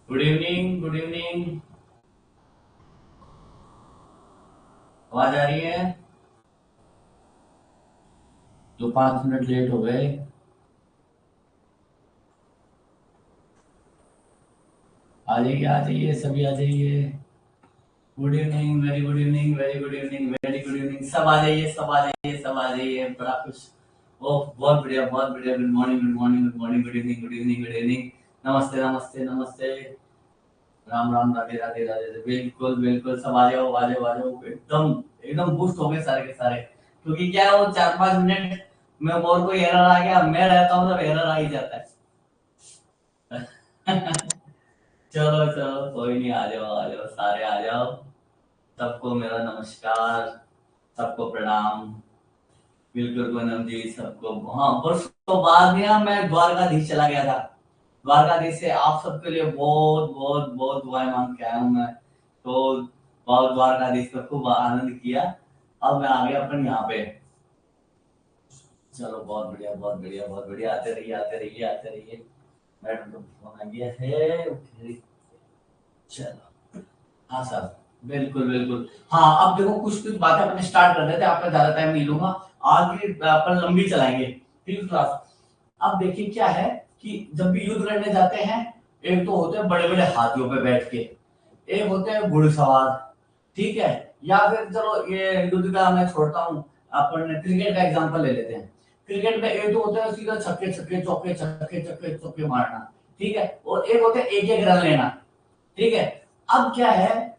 Good evening, good evening. आवाज आ रही है? तो 5 मिनट लेट हो गए। आ जाइए सभी आ जाइए। Good evening, very good evening, very good evening, very good evening. सब आ जाइए, सब आ जाइए, सब आ जाइए। बड़ा खुश। ओह, बहुत बढ़िया, बहुत बढ़िया। Good morning, good morning, good morning, good evening, good evening, good evening. नमस्ते, नमस्ते, नमस्ते। राम राम, राधे राधे, राधे राधे। बिल्कुल बिल्कुल, सब आ जाओ, आ जाओ, आ जाओ। एकदम एकदम बूस्ट हो गए सारे के सारे। क्योंकि क्या है, वो 4-5 मिनट में और कोई एरर आ गया, मैं रहता हूँ तब एरर आ ही जाता है। चलो चलो, कोई नहीं, आ जाओ सारे आ जाओ। सबको मेरा नमस्कार, सबको प्रणाम। बिल्कुल पूनम जी, सबको। हाँ, परसों बाद में मैं द्वारकाधीश चला गया था। द्वारकाधीश से आप सबके लिए बहुत बहुत बहुत दुआएं मांग के आया हूँ मैं। तो बहुत द्वारकाधीश का खूब आनंद किया। अब मैं आ गया अपन यहाँ पे। चलो, बहुत बढ़िया, बहुत बढ़िया, बहुत बढ़िया। आते रहिए, आते रहिए, आते रहिए। मैडम का फोन आ गया है। Okay, चलो। हाँ सर। बिल्कुल बिल्कुल। हाँ, अब देखो, कुछ कुछ बातें अपने स्टार्ट कर देते हैं, आपका ज्यादा टाइम नहीं लूंगा। आज की अपन लंबी चलाएंगे। ठीक क्लास। अब देखिए क्या है कि जब भी युद्ध लड़ने जाते हैं, एक तो होते हैं बड़े बड़े हाथियों पे बैठ के, एक होते हैं घुड़सवार। ठीक है। या फिर चलो, ये युद्ध का मैं छोड़ता हूँ। अपन क्रिकेट का एग्जांपल ले लेते हैं। क्रिकेट में एक तो होता है सीधा छक्के छक्के चौके, छक्के छक्के चौके मारना। ठीक है। और एक होता है एक एक रन लेना। ठीक है। अब क्या है,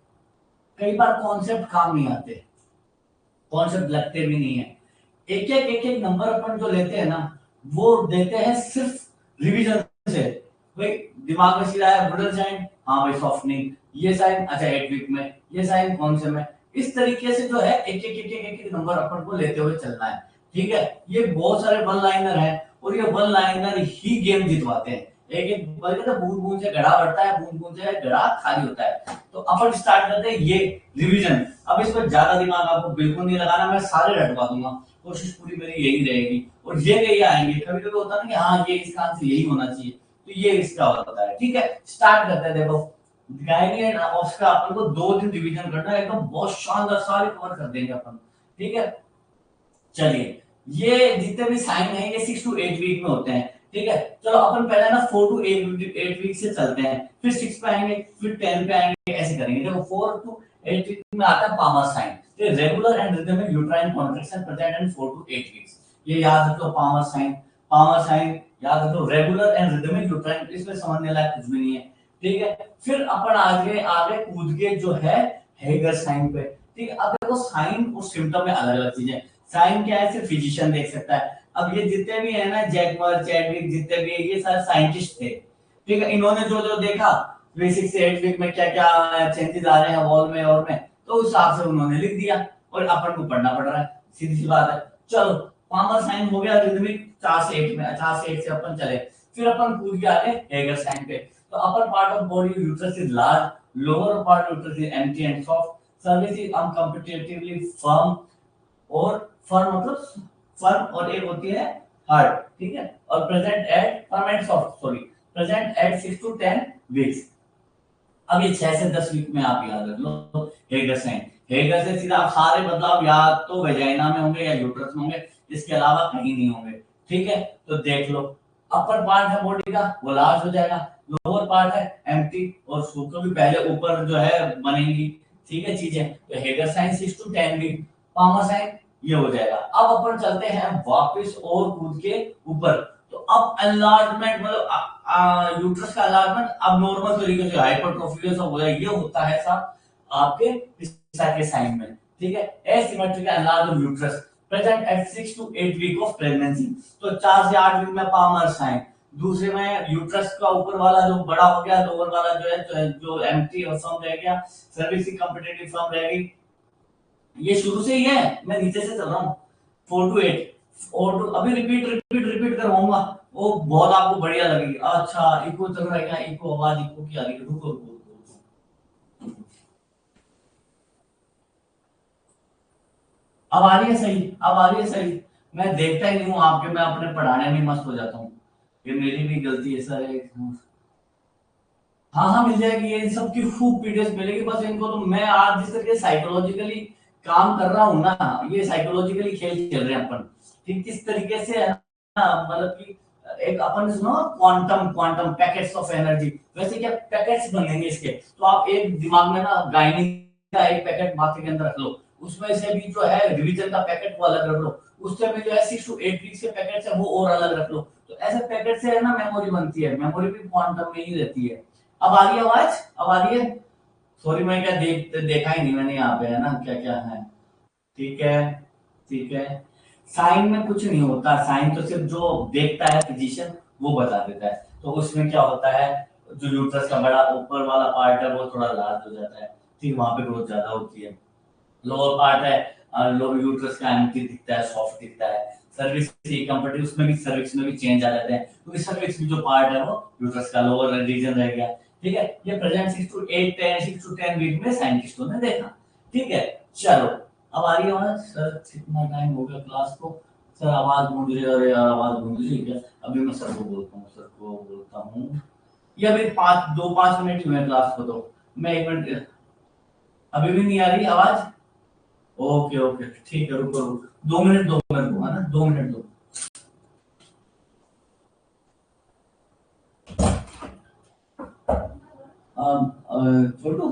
कई बार कॉन्सेप्ट काम नहीं आते, कॉन्सेप्ट लगते भी नहीं है। एक एक नंबर अपन जो लेते हैं ना, वो देते हैं सिर्फ रिवीजन से। भाई, दिमाग में सीधा है ब्रडर साइन, हाँ भाई सॉफ्टनिंग, ये साइन अच्छा 8 वीक में, ये साइन कौन से में। इस तरीके से जो है एक एक नंबर अपन को लेते हुए चलना है। ठीक है। ये बहुत सारे वन लाइनर हैं, और ये वन लाइनर ही गेम जितवाते हैं। एक एक बल्कि बूंद बूंद से घड़ा बढ़ता है, बूंद बूंद से घड़ा खाली होता है। तो अपन स्टार्ट करते हैं ये रिवीजन। अब इसमें ज्यादा दिमाग आपको बिल्कुल नहीं लगाना, मैं सारे रटवा दूंगा। कोशिश पूरी मेरी यही रहेगी। और ये कहीं आएंगे, कभी कभी होता है ना कि हाँ, ये इसका आंसर यही होना चाहिए, तो ये इसका होता है। ठीक है। स्टार्ट करते हैं। देखो, गायनी एंड ऑस्कर अपन को 2 दिन रिवीजन करना है, एकदम बहुत शानदार, सारे कवर कर देंगे अपन। ठीक है। चलिए, ये जितने भी साइन है ये 6 to 8 वीक में होते हैं। ठीक है। चलो, अपन पहले ना 4 to 8 वीक से चलते हैं, फिर 6 पे आएंगे, फिर 10 पे आएंगे, ऐसे करेंगे। देखो, 4 to 8 वीक में आता है पामर साइन। तो regular and rhythmic uterine contraction present in 4 to 8 weeks. ये याद रखो, पामर साइन। पामर साइन याद रखो, रेगुलर एंड रिदमिक यूट्राइन, इसमें समझने लायक कुछ भी नहीं है। ठीक है। फिर अपन आगे आगे कूद के जो है हेगर साइन पे। ठीक है। अब देखो, साइन और सिम्टम में अलग अलग चीजें। साइन क्या है, सिर्फ फिजिशियन देख सकता है। अब ये जितने भी है ना, जैकमर, चैडविक, जितने भी है, ये सारे साइंटिस्ट थे। ठीक है। इन्होंने जो जो देखा, 3 6 8 वीक में क्या क्या चेंजेस आ रहे हैं वॉल में और में, तो उस हिसाब से उन्होंने लिख दिया। और अपन को पढ़ना पड़ रहा है, सीधी सी बात है। चलो, पामर साइन हो गया रिदमिक 4 से 8 में, 4 से 8 से अपन चले। फिर अपन कूद के आगे हेगर साइन पे। तो upper part of body uterus is large, lower part uterus is empty and soft, cervix is uncompetitively firm. और फर्म मतलब फर्म, और एक होती है हार्ड। ठीक है। और present at firm and soft, sorry, present at 6 to 10 weeks. अब ये 6 से 10 वीक में आप याद रख लो हेगर साइन। हेगर से सीधा आप सारे बदलाव या तो वेजाइना में होंगे या यूट्रस में होंगे, इसके अलावा कहीं नहीं होंगे। ठीक है। तो देख लो, अपर पार्ट है बॉडी का, वो लार्ज हो जाएगा। लोअर पार्ट है एम्प्टी, और सूत्र भी पहले ऊपर जो है बनेंगी। ठीक है चीजें। तो Hegar sign 6 to 10 week, Palmer sign ये हो जाएगा। अब अपन चलते हैं वापस और कूद के ऊपर। तो अब एनलार्जमेंट मतलब यूट्रस का एनलार्जमेंट अब नॉर्मल तरीके से हाइपरट्रोफी सब हो जाए, ये होता है साहब आपके पिसा के साइन में। ठीक है। Asymmetrical enlarge of uterus present at 6 to 8 week of pregnancy. तो 4 से 8 वीक में पामर साइन, दूसरे में यूट्रस का ऊपर वाला जो बड़ा हो गया, लोअर वाला जो है जो एम्प्टी और फर्म रह गया, सर्विस कंपेटिटिव फर्म रहेगी। ये शुरू से ही है, मैं नीचे से चल रहा हूँ। 4 to 8, और अभी रिपीट रिपीट रिपीट करवाऊंगा, वो बहुत आपको बढ़िया लगेगी। अच्छा, इको चल रहा है क्या? इको आवाज इको की आ रही है, रुको रुको रुको रुको। अब आ रही है सही, अब आ रही है सही। मैं देखता ही नहीं हूँ आपके, मैं अपने पढ़ाने में मस्त हो जाता हूँ। ये मेरी भी गलती है सर। हाँ हाँ मिल जाएगी, ये सबकी खूब पीडीएफ मिलेगी। बस इनको तो मैं आज जिस तरीके साइकोलॉजिकली काम कर रहा हूँ ना, ये साइकोलॉजिकली खेल खेल रहे हैं अपन, कि किस तरीके से है ना, मतलब कि एक अपन सुनो quantum quantum packets of energy, वैसे क्या पैकेट्स बनेंगे इसके। तो आप एक दिमाग में ना गायनी का एक पैकेट माथे के अंदर रख लो, उसमें से भी जो है रिवीजन का पैकेट वो अलग रख लो, उससे भी जो है 6 to 8 वीक के पैकेट है वो और अलग रख लो। तो ऐसे पैकेट से है ना मेमोरी बनती है, मेमोरी भी क्वांटम में ही रहती है। अब आ रही है आवाज, अब आ रही है। सॉरी मैं क्या देखा ही नहीं मैंने यहाँ पे है ना क्या क्या है। ठीक है, ठीक है। साइन में कुछ नहीं होता, साइन तो सिर्फ जो देखता है फिजिशियन वो बता देता है। तो उसमें क्या होता है, जो यूट्रस का बड़ा ऊपर वाला पार्ट है वो थोड़ा लार्ज हो जाता है, ठीक, वहां पे ग्रोथ ज्यादा होती है। लोअर पार्ट है, लोअर यूट्रस का एम्प्टी दिखता है, सॉफ्ट दिखता है। सर्विक्स की कंपेटिव उसमें भी, सर्विक्स में भी चेंज आ जाते हैं, क्योंकि सर्विक्स में जो पार्ट है वो यूट्रस का लोअर रीजन रह गया। ठीक है, ये प्रेजेंट 6 to 10 वीक में साइंटिस्टों ने देखा। ठीक है, चलो अब आ रही है आवाज। सर कितना टाइम हो गया क्लास को, सर आवाज गूंज रही है, अरे यार आवाज गूंज रही है क्या। अभी मैं सर को बोलता हूँ, सर को बोलता हूँ। ये अभी 5 मिनट हुए क्लास को, तो मैं 1 मिनट। अभी भी नहीं आ रही आवाज। ओके ओके ठीक है, रुको रुको, 2 मिनट दो मेरे को, है ना, 2 मिनट दो। छोटू,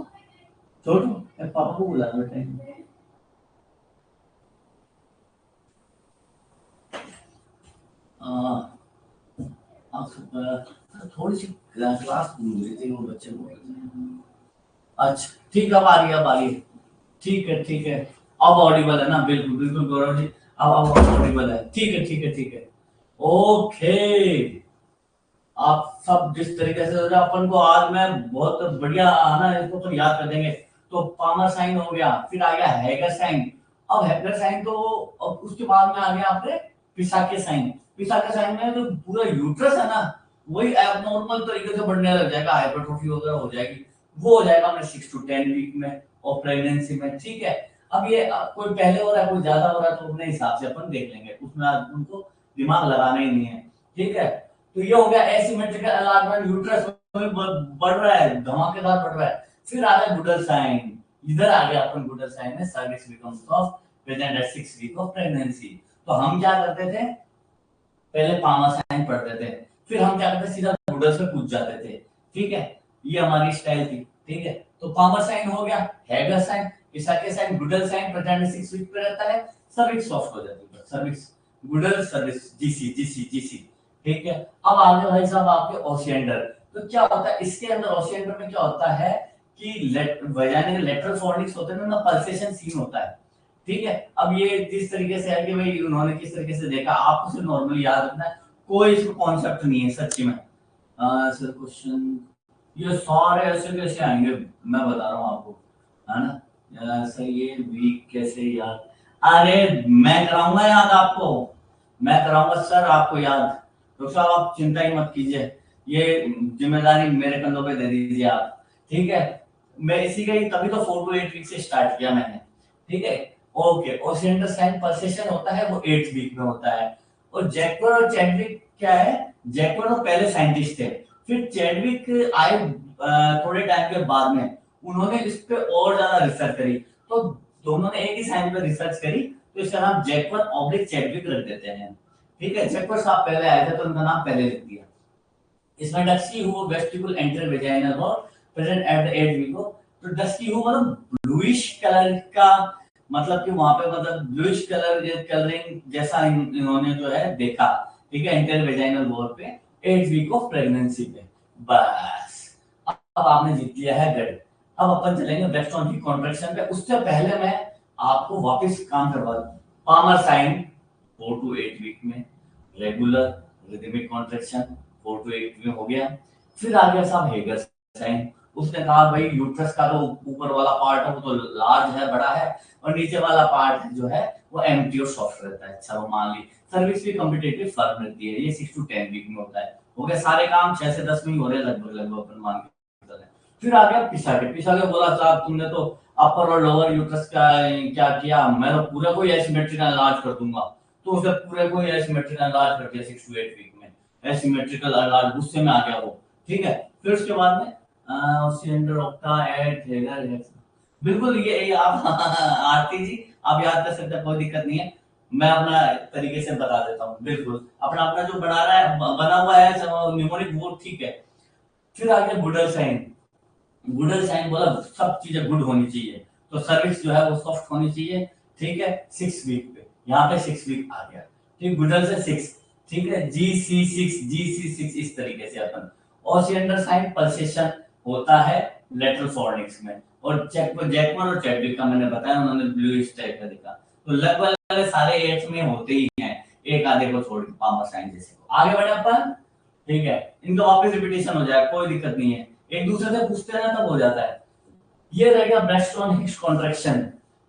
छोटू मैं पापा को बुला बेटा। थोड़ी सी क्लास भूल गई थी, वो बच्चे बोल रहे थे। अच्छा ठीक है, अब आ रही है, अब आ रही है। ठीक है, ठीक है। अब ऑडिबल है ना, बिल्कुल बिल्कुल गौरव जी। अब ऑडिबल है, ठीक है, ठीक है, ठीक है। ओके, आप सब जिस तरीके से अपन को आज मैं बहुत बढ़िया ना इसको तो याद कर देंगे। तो पामर साइन हो गया, फिर आ गया हैगर साइन। अब हैगर साइन तो, अब उसके बाद में आ गया आपने पिसाके साइन। पिसाके साइन में जो पूरा यूट्रस है ना, वही एबनॉर्मल तरीके से बढ़ने लग जाएगा, हाइपरट्रोफी वगैरह हो जाएगी। वो हो जाएगा अपने 6 to 10 वीक में और प्रेगनेंसी में। ठीक है, अब ये कोई पहले हो रहा है कोई ज्यादा हो रहा है, तो अपने हिसाब से अपन देख लेंगे, उसमें आज उनको दिमाग लगाना ही नहीं है। ठीक है, तो ये हो गया एसिमेट्रिकल अलार्गमेंट, यूट्रस में बढ़ रहा है, धमाकेदार बढ़ रहा है। फिर आ गया गुडल साइन, इधर आ गया अपन गुडल साइन में cervix becomes off present at 6 week of pregnancy. तो हम क्या करते थे, पहले पामा साइन पढ़ते थे, फिर हम क्या करते सीधा गुडल्स में कूद जाते थे। ठीक है, ये हमारी स्टाइल थी। ठीक है, तो पामा साइन हो गया, Hegar sign, Piskacek sign, Goodell sign present 6 week पे रहता है, सर्विक्स सॉफ्ट हो जाती है, cervix Goodell cervix GC GC GC. ठीक है, अब आगे भाई साहब आपके ओशियंडर। तो क्या होता है इसके अंदर, ओशियंडर में क्या होता है कि वजाइना के लेटरल फॉर्निक्स होते हैं ना, पल्सेशन सीन होता है। ठीक है, अब ये जिस तरीके से है कि भाई उन्होंने किस तरीके से देखा, आपको सिर्फ नॉर्मली याद रखना है, कोई इसमें कॉन्सेप्ट नहीं है सच्ची में। सर क्वेश्चन, ये सारे ऐसे कैसे आएंगे, मैं बता रहा हूँ आपको, है ना। सर ये वीक कैसे याद, अरे मैं कराऊंगा याद आपको, मैं कराऊंगा सर आपको याद। डॉक्टर साहब आप चिंता ही मत कीजिए, ये जिम्मेदारी मेरे कंधों पे दे दीजिए आप। ठीक है, मैं इसी का ही तभी तो 4 to 8 वीक से स्टार्ट किया मैंने। ठीक है, ओके, ओशियंडर साइन परसेशन होता है वो 8 वीक में होता है। और जैकवर और चैडविक क्या है, जैकवर तो पहले साइंटिस्ट थे, फिर चैडविक आए थोड़े टाइम के बाद में, उन्होंने इस पे और ज्यादा रिसर्च करी। तो दोनों ने एक ही साइन पे रिसर्च करी, तो इसका नाम जैकवर ऑब्लिक चैडविक रख देते हैं। ठीक है, जैकवर साहब पहले आए थे तो उनका नाम पहले लिख दिया। इसमें dusky who vestibule enter vaginal और प्रेजेंट एट द एज वीको। तो डस्की हु मतलब ब्लूइश कलर का, मतलब कि वहां पे मतलब ब्लूइश कलर कलरिंग जैसा इन्होंने जो है देखा। ठीक है, एंटर वेजाइनल वॉल पे 8 वीक ऑफ प्रेगनेंसी पे। बस अब आपने जीत लिया है गढ़। अब अपन चलेंगे ब्रेस्टोन की कॉन्ट्रैक्शन पे, उससे पहले मैं आपको वापस काम करवा दूं। पामर साइन 4 to 8 वीक में, रेगुलर रिदमिक कॉन्ट्रैक्शन 4 to 8 में हो गया। फिर आ गया साहब हेगर साइन, उसने कहा भाई यूट्रस का तो ऊपर वाला पार्ट है वो तो लार्ज है, बड़ा है, और नीचे वाला पार्ट जो है वो एम्प्टी और सॉफ्ट रहता है। अच्छा वो मान ली, सर्विस भी कॉम्पिटेटिव फर्म रहती है, ये 6 to 10 वीक में होता है। हो गया सारे काम, 6 से 10 में ही हो रहे हैं लगभग लगभग अपन मान के चलें। फिर आ गया पिसाके। पिसाके बोला साहब तुमने तो अपर और लोअर यूट्रस का क्या किया, मैं तो पूरा कोई एसिमेट्रिकल इलाज कर दूंगा। तो उसे पूरे को एसिमेट्रिकल इलाज कर दिया 6 to 8 वीक में, एसिमेट्रिकल इलाज गुस्से में आ गया वो। ठीक है, फिर उसके बाद में सिलेंडर ऑक्टा एट हेगर, बिल्कुल ये आप आरती जी आप याद कर सकते हैं, कोई दिक्कत नहीं है। मैं अपना तरीके से बता देता हूँ, बिल्कुल अपना अपना जो बना रहा है बना हुआ है न्यूमोनिक वो ठीक है। फिर आगे गुडल साइन, गुडल साइन बोला सब चीजें गुड होनी चाहिए, तो सर्विस जो है वो सॉफ्ट होनी चाहिए, ठीक है 6 वीक पे, यहाँ पे 6 वीक आ गया, ठीक गुडल से 6, ठीक है GC6 इस तरीके से अपन। और सिलेंडर साइन पल्सेशन होता है लेटरल फॉर्निक्स में, और जैकमन और चैडविक का मैंने बताया, उन्होंने ब्लूइश टाइप का दिखा, तो लगभग सारे एड्स में होते ही हैं, एक आधे को छोड़ के पामर साइन जैसे। आगे बढ़े अपन, ठीक है इनका वापस रिपीटेशन हो जाए, कोई दिक्कत नहीं है, एक दूसरे से पूछते रहना तब हो जाता है। ये रह गया ब्रेस्टोन हिक्स कॉन्ट्रैक्शन,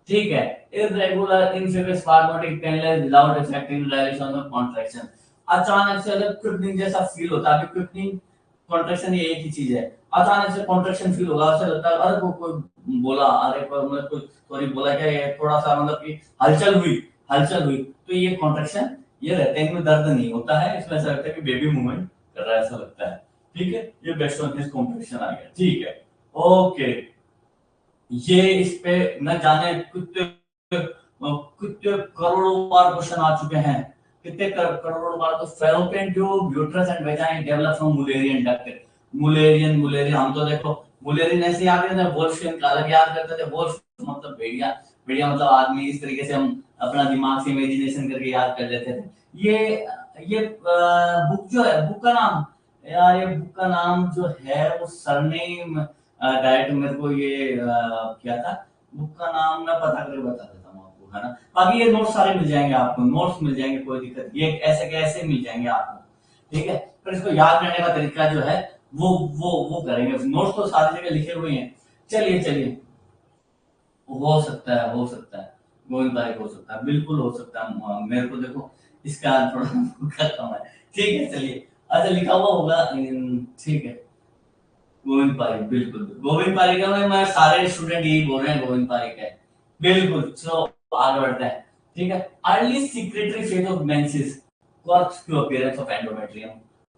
ठीक है इरेगुलर इनफिबियस spasmodic painless without affecting dilation of contraction, अचानक से अलग क्विकनिंग जैसा फील होता है। अभी क्विकनिंग कॉन्ट्रैक्शन ये एक ही चीज है, अचानक से कॉन्ट्रैक्शन फील होगा, ऐसा लगता है अरे कोई बोला, अरे कोई मतलब कोई सॉरी बोला क्या, ये थोड़ा सा मतलब कि हलचल हुई, तो ये कॉन्ट्रैक्शन ये रहते हैं, इनमें दर्द नहीं होता है, इसमें ऐसा लगता है कि बेबी मूवमेंट कर रहा है ऐसा लगता है, ठीक है ये ब्रेस्टोन हिक्स कॉन्ट्रैक्शन आ गया, ठीक है ओके। ये इस पे न जाने कितने कितने करोड़ों बार क्वेश्चन आ चुके हैं, कितने करोड़ों बार, तो fallopian tube uterus and वेजाइन develop from Mullerian duct, Mullerian हम तो देखो मुलेरियन ऐसे याद करते थे, वोल्फ्सकिन का अलग याद करते थे, वोल्फ मतलब भेड़िया, भेड़िया मतलब आदमी, इस तरीके से हम अपना दिमाग से इमेजिनेशन करके याद कर लेते थे। ये बुक जो है, बुक का नाम यार, ये बुक का नाम जो है वो सरनेम डायरेक्ट मेरे को ये क्या था, बुक का नाम मैं पता करके बता देता हूँ आपको, है ना। बाकी ये नोट्स सारे मिल जाएंगे आपको, नोट्स मिल जाएंगे, कोई दिक्कत, ये ऐसे कैसे मिल जाएंगे आपको, ठीक है। पर इसको याद करने का तरीका जो है वो करेंगे, नोट्स तो सारी जगह लिखे हुए हैं। चलिए चलिए, हो सकता है गोविंद भाई, हो सकता है, बिल्कुल हो सकता है, मेरे को देखो इसका थोड़ा कम है, ठीक है चलिए। अच्छा लिखा हुआ होगा, ठीक है गोविंद पारिक, बिल्कुल गोविंद पारिक का मैं सारे स्टूडेंट यही बोल रहे हैं, गोविंद पारिक है बिल्कुल। चलो आगे बढ़ते हैं, ठीक है। Early secretory phase of menses cause to appearance of endometrium,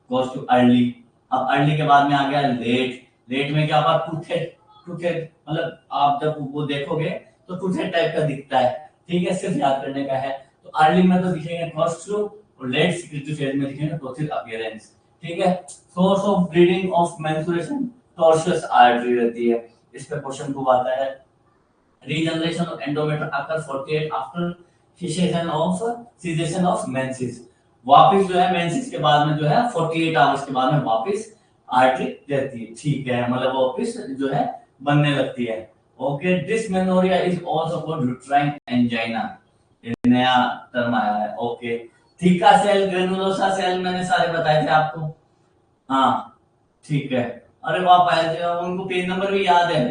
cause to early, अब अर्ली के बाद में आ गया लेट, लेट में क्या होगा, टूथेड मतलब आप जब वो देखोगे तो टूथेड टाइप का दिखता है, ठीक है सिर्फ याद करने का है। तो अर्ली में तो दिखेंगे कॉज टू, और लेट सिक्रेटरी फेज में दिखेंगे टोथिल अपीयरेंस, ठीक है। Source of bleeding of menstruation tortuous artery रहती है, इस पे क्वेश्चन को आता है। Regeneration of endometrium occur 48 after cessation of menses, वापस जो है मेंसेस के बाद में जो है 48 आवर्स के बाद में वापस आर्टरी रहती है, ठीक है मतलब वापस जो है बनने लगती है, okay. Dysmenorrhoea is also called uterine angina, ये नया टर्म आया है, okay. Theca cell granulosa cell मैंने सारे बताए थे आपको, हाँ ठीक है। अरे वाह पायल जी, उनको पेज नंबर भी याद है,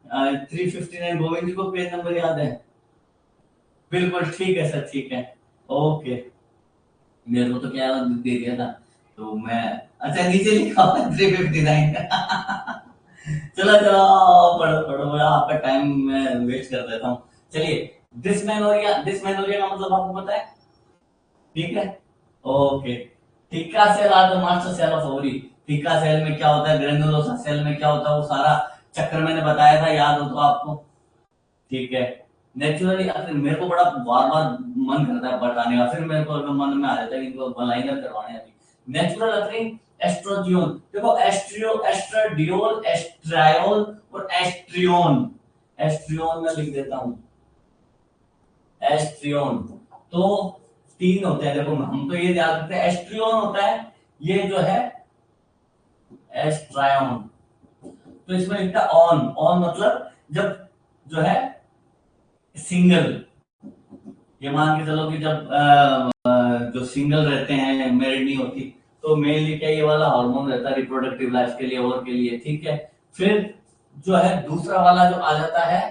359, गोविंद जी को पेज नंबर याद है, बिल्कुल ठीक है सर, ठीक है ओके। मेरे को तो क्या दे दिया था, तो मैं अच्छा नीचे लिखा हुआ है 359 चलो चलो पढ़ो पढ़ो पढ़ो, आपका टाइम मैं वेस्ट कर देता हूँ। चलिए डिसमेनोरिया, डिसमेनोरिया का मतलब आपको पता है, ठीक है okay. Theca cell are the master cell of ovary, theca cell में क्या होता है, ग्रेनुलोसा सेल में क्या होता है, वो सारा चक्कर मैंने बताया था, याद हो तो आपको, ठीक है। नेचुरली मेरे को बड़ा बार बार मन करता है बताने का, फिर मेरे को मन में आ जाता है कि इनको लाइनर करवाने अभी। नेचुरल अथरिंग एस्ट्रोजियोन, देखो एस्ट्रियो, एस्ट्राडियोल, एस्ट्रायोल और एस्ट्रियोन, एस्ट्रियोन में लिख देता हूँ एस्ट्रियोन, तो तीन होते हैं, देखो हम तो ये याद रखते हैं एस्ट्रियोन होता है, ये जो है एस्ट्रायोन, तो इसमें लिखता है ऑन, ऑन मतलब जब जो है सिंगल, ये मान के चलो कि जब जो सिंगल रहते हैं, मैरिड नहीं होती, तो मेनली क्या ये वाला हार्मोन रहता है रिप्रोडक्टिव लाइफ के लिए और के लिए, ठीक है। फिर जो है दूसरा वाला जो आ जाता है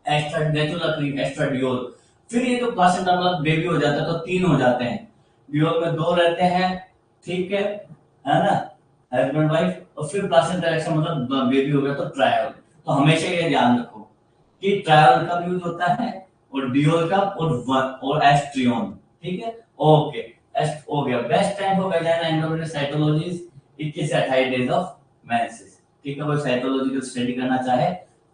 एस्ट्राडियोल, फिर ये जो प्लासेंटा मतलब बेबी हो जाता है तो तीन हो जाते हैं, डियोल में दो रहते हैं, ठीक है ना, हस्बैंड वाइफ, और फिर प्लासेंटा इरेक्शन मतलब बेबी हो गया तो ट्रायल। तो हमेशा ये ध्यान रखो कि ट्रायल कब यूज होता है और डियोल कब, और एस्ट्रियोन, ठीक है ओके। हो गया best time for vagina endometrial cytology 21 से 28 डेज ऑफ मेंसेस, ठीक है, वो साइकोलॉजिकल स्टडी करना चाहे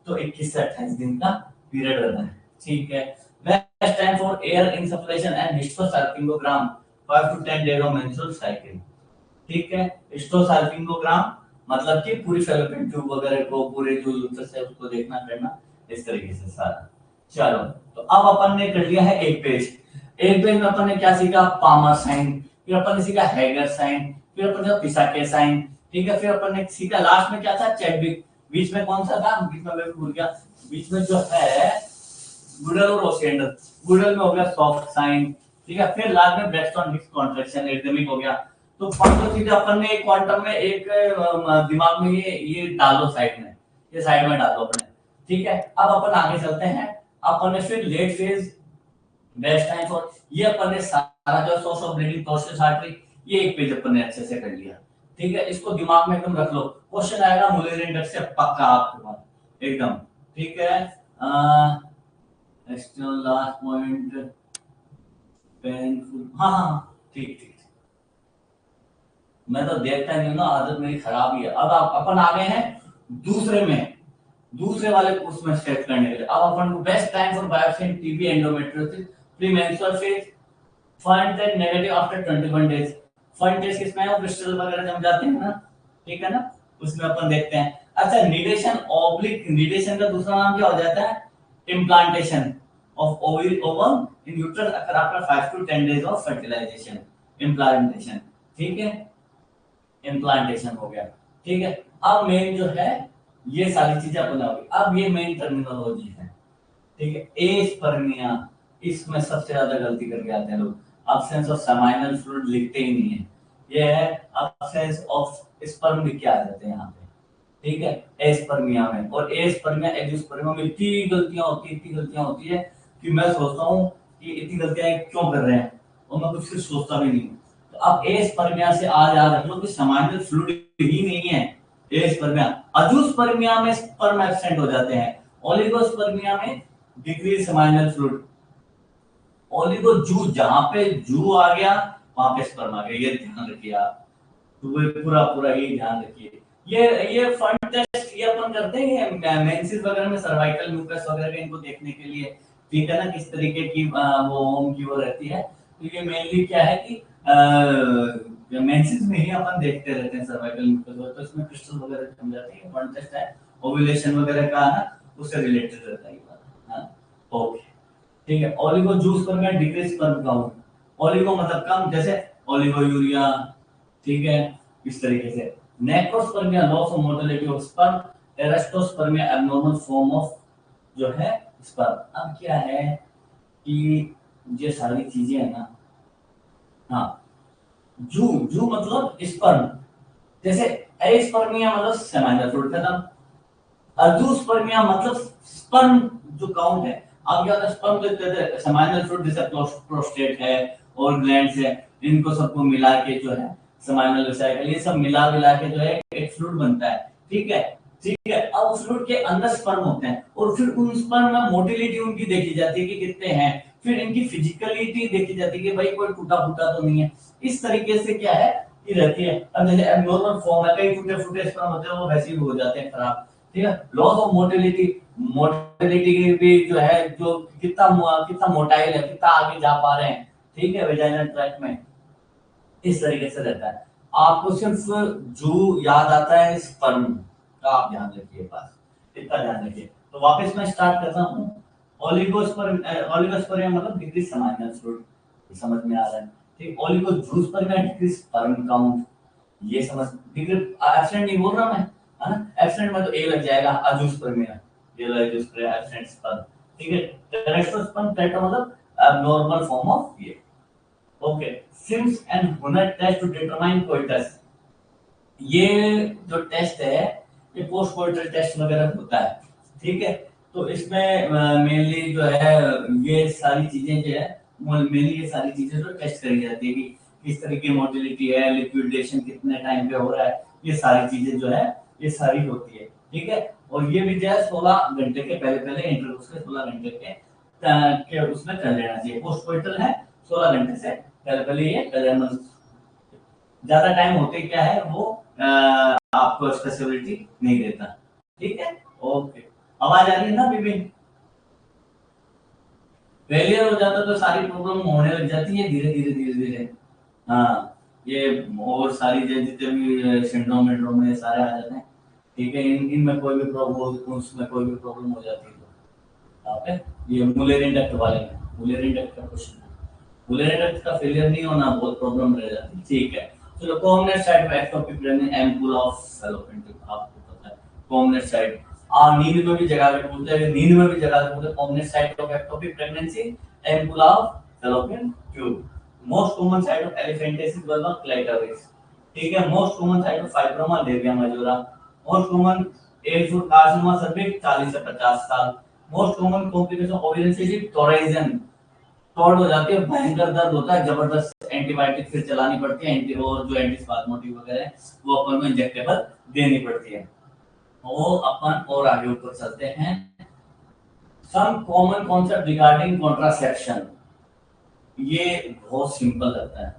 तो 21 से 28 दिन का पीरियड रहता है, ठीक है। Best time for air insufficient and hysterosalpingogram 5 to 10 days of menstrual cycle, ठीक है। हिस्टोसाल्पिंगोग्राम मतलब कि पूरी फैलोपियन ट्यूब वगैरह को, पूरे जो यूट्रस है उसको देखना करना, इस तरीके से सारा। चलो, तो अब अपन ने कर लिया है एक पेज में अपन ने क्या सीखा, पामर साइन, फिर अपन ने सीखा हैगर साइन, फिर अपन ने पिसाके साइन, ठीक है। फिर अपन ने सीखा लास्ट में क्या था, चैडविक। बीच में कौन सा था, बीच में मैं भूल गया, बीच में जो है गुडल और ओसेंडर। गुडल में हो गया सॉफ्ट साइन, ठीक है। फिर लास्ट में ब्रेक्सटन हिक्स कॉन्ट्रैक्शन एरिथमिक हो गया। तो पांचों चीजें अपन ने क्वांटम में एक दिमाग में ये डाल दो साइड में, ये साइड में डाल दो अपने, ठीक है। अब अपन आगे चलते हैं। अपन ने फिर late phase, best time for, ये अपन ने सारा जो source of bleeding, tortuous artery, ये एक पेज अपन ने अच्छे से कर लिया, ठीक है। इसको दिमाग में एकदम रख लो, क्वेश्चन आएगा मुलेरियन इंडेक्स से पक्का आपके पास एकदम, ठीक है। एक्सटर्नल लास्ट पॉइंट पेनफुल, हाँ ठीक ठीक, मैं तो देखता नहीं हूं ना, आदत मेरी खराब ही है। अब अपन आ गए हैं दूसरे वाले कोर्स में सेट करने के लिए। अब अपन को best time for biopsy in TB endometriosis pre menstrual phase, फंड एंड नेगेटिव आफ्टर 21 डेज। फंड टेस्ट किसमें है, क्रिस्टल वगैरह जम जाते हैं ना, ठीक है ना, उसमें अपन देखते हैं। अच्छा, निडेशन ऑब्लिक, निडेशन का दूसरा नाम क्या हो जाता है, implantation of ovum in uterus occur after 5 to 10 days of fertilization, implantation, ठीक है। इम्प्लांटेशन हो गया, ठीक है। अब मेन जो है ये सारी चीजें अपन होगी। अब ये मेन टर्मिनोलॉजी है, ठीक है। एस्पर्मिया, इसमें सबसे ज्यादा गलती करके आते हैं लोग, अब्सेंस ऑफ सेमाइनल फ्लूइड लिखते ही नहीं है, ये है अब्सेंस ऑफ स्पर्म लिख के आ जाते हैं यहाँ पे, ठीक है, एस्पर्मिया में। और एस्पर्मिया एंजियोस्पर्मिया में इतनी गलतियां होती है कि मैं सोचता हूँ कि इतनी गलतियां क्यों कर रहे हैं, और मैं कुछ सोचता भी नहीं हूँ। तो अब एस्पर्मिया से आज याद रख लो कि सेमाइनल फ्लूइड ही नहीं है एस्पर्मिया। अजूस्पर्मिया में स्पर्म एब्सेंट हो जाते हैं, ओलिगोस्पर्मिया में डिक्रीज सेमाइनल फ्लूइड। ओलिगो जू, जहां पे जू आ गया वहां पे स्पर्म आ गया, ये ध्यान रखिए आप, तो पूरा पूरा ये ध्यान रखिए। ये फंड टेस्ट ये अपन करते हैं मेंसेस वगैरह में, सर्वाइकल म्यूकस वगैरह का इनको देखने के लिए, ठीक है ना, किस तरीके की वो होम की वो रहती है। तो ये मेनली क्या है कि मेंसेस में ही अपन देखते रहते हैं सर्वाइकल म्यूकस, तो इसमें क्रिस्टल वगैरह जम जाती है। फंड टेस्ट है ओव्यूलेशन वगैरह का ना, उससे रिलेटेड रहता है ये बात, हां ओके, ठीक है। ओलिगो जूस पर मैं डिक्रीज स्पर्म काउंट, ओलिगो मतलब कम, जैसे ओलिगोयूरिया, ठीक है, इस तरीके से। Necrospermia loss of motility of sperm, teratospermia abnormal form of जो है स्पर्म। अब क्या है कि ये सारी चीजें है ना, हाँ, जू जू मतलब स्पर्म, जैसे एस्पर्मिया मतलब सेमाइनल फ्लूइड खत्म, अजूस्पर्मिया मतलब स्पर्म जो काउंट है। अब क्या होता है, स्पर्म जो सेमाइनल फ्लूइड जैसे प्रोस्टेट है और ग्लैंड्स है, इनको सबको मिला के जो है सेमाइनल वेसिकल, ये सब मिला के जो है एक फ्लूइड बनता है, ठीक है, ठीक है। अब फ्लूइड के अंदर स्पर्म होते हैं और फिर उन स्पर्म में मोटिलिटी उनकी देखी जाती है कि कितने हैं, फिर इनकी फिजिकलिटी देखी जाती है कि भाई कोई टूटा फूटा तो नहीं है। इस तरीके से क्या है कि रहती है। अब जैसे एब्नॉर्मल फॉर्म है, कई टूटे फूटे स्पर्म होते हैं, वो वैसे ही हो जाते हैं खराब, ठीक है। लॉस ऑफ मोटिलिटी, मोटिलिटी भी जो है, जो कितना मोटाइल है, कितना आगे जा पा रहे हैं, ठीक है, वेजाइनल ट्रैक्ट में, इस तरीके से रहता है। आपको सिर्फ जू याद आता है, स्पर्म का आप ध्यान रखिए, बस इतना ध्यान रखिए। तो वापस मैं स्टार्ट करता हूँ। ओलिगोस्पर्मिया मतलब डिक्रीज सेमाइनल फ्लूइड, समझ में आ रहा है, ठीक। ओलिगोजूस्पर्मिया डिक्रीज स्पर्म काउंट, ये समझ, डिक्रीज एब्सेंट नहीं बोल रहा मैं, है ना, एब्सेंट में तो ए लग जाएगा, अजूस्पर्मिया, ये लो अजूस्पर्मिया एब्सेंट स्पर्म, ठीक है। टेरेस्ट्रोस्पर्म टेट्रा मतलब एब्नॉर्मल फॉर्म ऑफ ये, ओके। सिम्स एंड हुनर टेस्ट टू डिटरमाइन कोइटस, ये जो टेस्ट है ये पोस्ट कोइटल टेस्ट वगैरह होता है, ठीक है। तो इसमें मेनली जो है ये सारी चीजें जो है, मेनली ये सारी चीजें जो टेस्ट करी जाती है कि किस तरीके की मोटिलिटी है, लिक्विडेशन कितने टाइम पे हो रहा है, ये सारी चीजें जो है ये सारी होती है, ठीक है। और ये भी जो है 16 घंटे के पहले इंटरकोर्स के 16 घंटे के उसमें कर लेना चाहिए। पोस्ट कोइटल है 16 घंटे से पहले ये कर लेना, ज्यादा टाइम होते क्या है वो आपको स्पेसिबिलिटी नहीं देता। ठीक है, ओके, आवाज आ रही है ना विपिन? फेलियर हो जाता तो सारी प्रॉब्लम होने लग जाती है धीरे धीरे धीरे धीरे। हाँ, ये और सारी जितने भी सिंड्रोम विंड्रोम में सारे आ जाते हैं। ठीक है, इनमें कोई भी प्रॉब्लम, उसमें कोई भी प्रॉब्लम हो जाती है तो यहाँ पे ये मुलेरियन डक्ट वाले में, मुलेरियन डक्ट का क्वेश्चन है। मुलेरियन डक्ट का फेलियर नहीं होना बहुत प्रॉब्लम रह जाती है। ठीक है, चलो कॉमनेट साइड में ectopic pregnancy ampoule of fallopian tube, आपको पता है कॉमनेट साइड। नींद में भी जगह पे बोलते हैं, नींद में भी जगह पे बोलते हैं commonest site of ectopic pregnancy ampulla of fallopian tube. Most common site of elephantiasis vulva clitoris. ठीक है, most common site of fibroma labia majora. Most common age for carcinoma cervix 40 से 50 साल। Most common complication ovarian cyst torsion, torsed हो जाती है, भयंकर दर्द होता है, जबरदस्त एंटीबायोटिक फिर चलानी पड़ती है, एंटी और जो एंटीस्पाज्मोटिक वगैरह है वो अपन को इंजेक्टेबल देनी पड़ती है। वो अपन और आगे ऊपर चलते हैं। Some common concept regarding contraception, ये बहुत सिंपल लगता है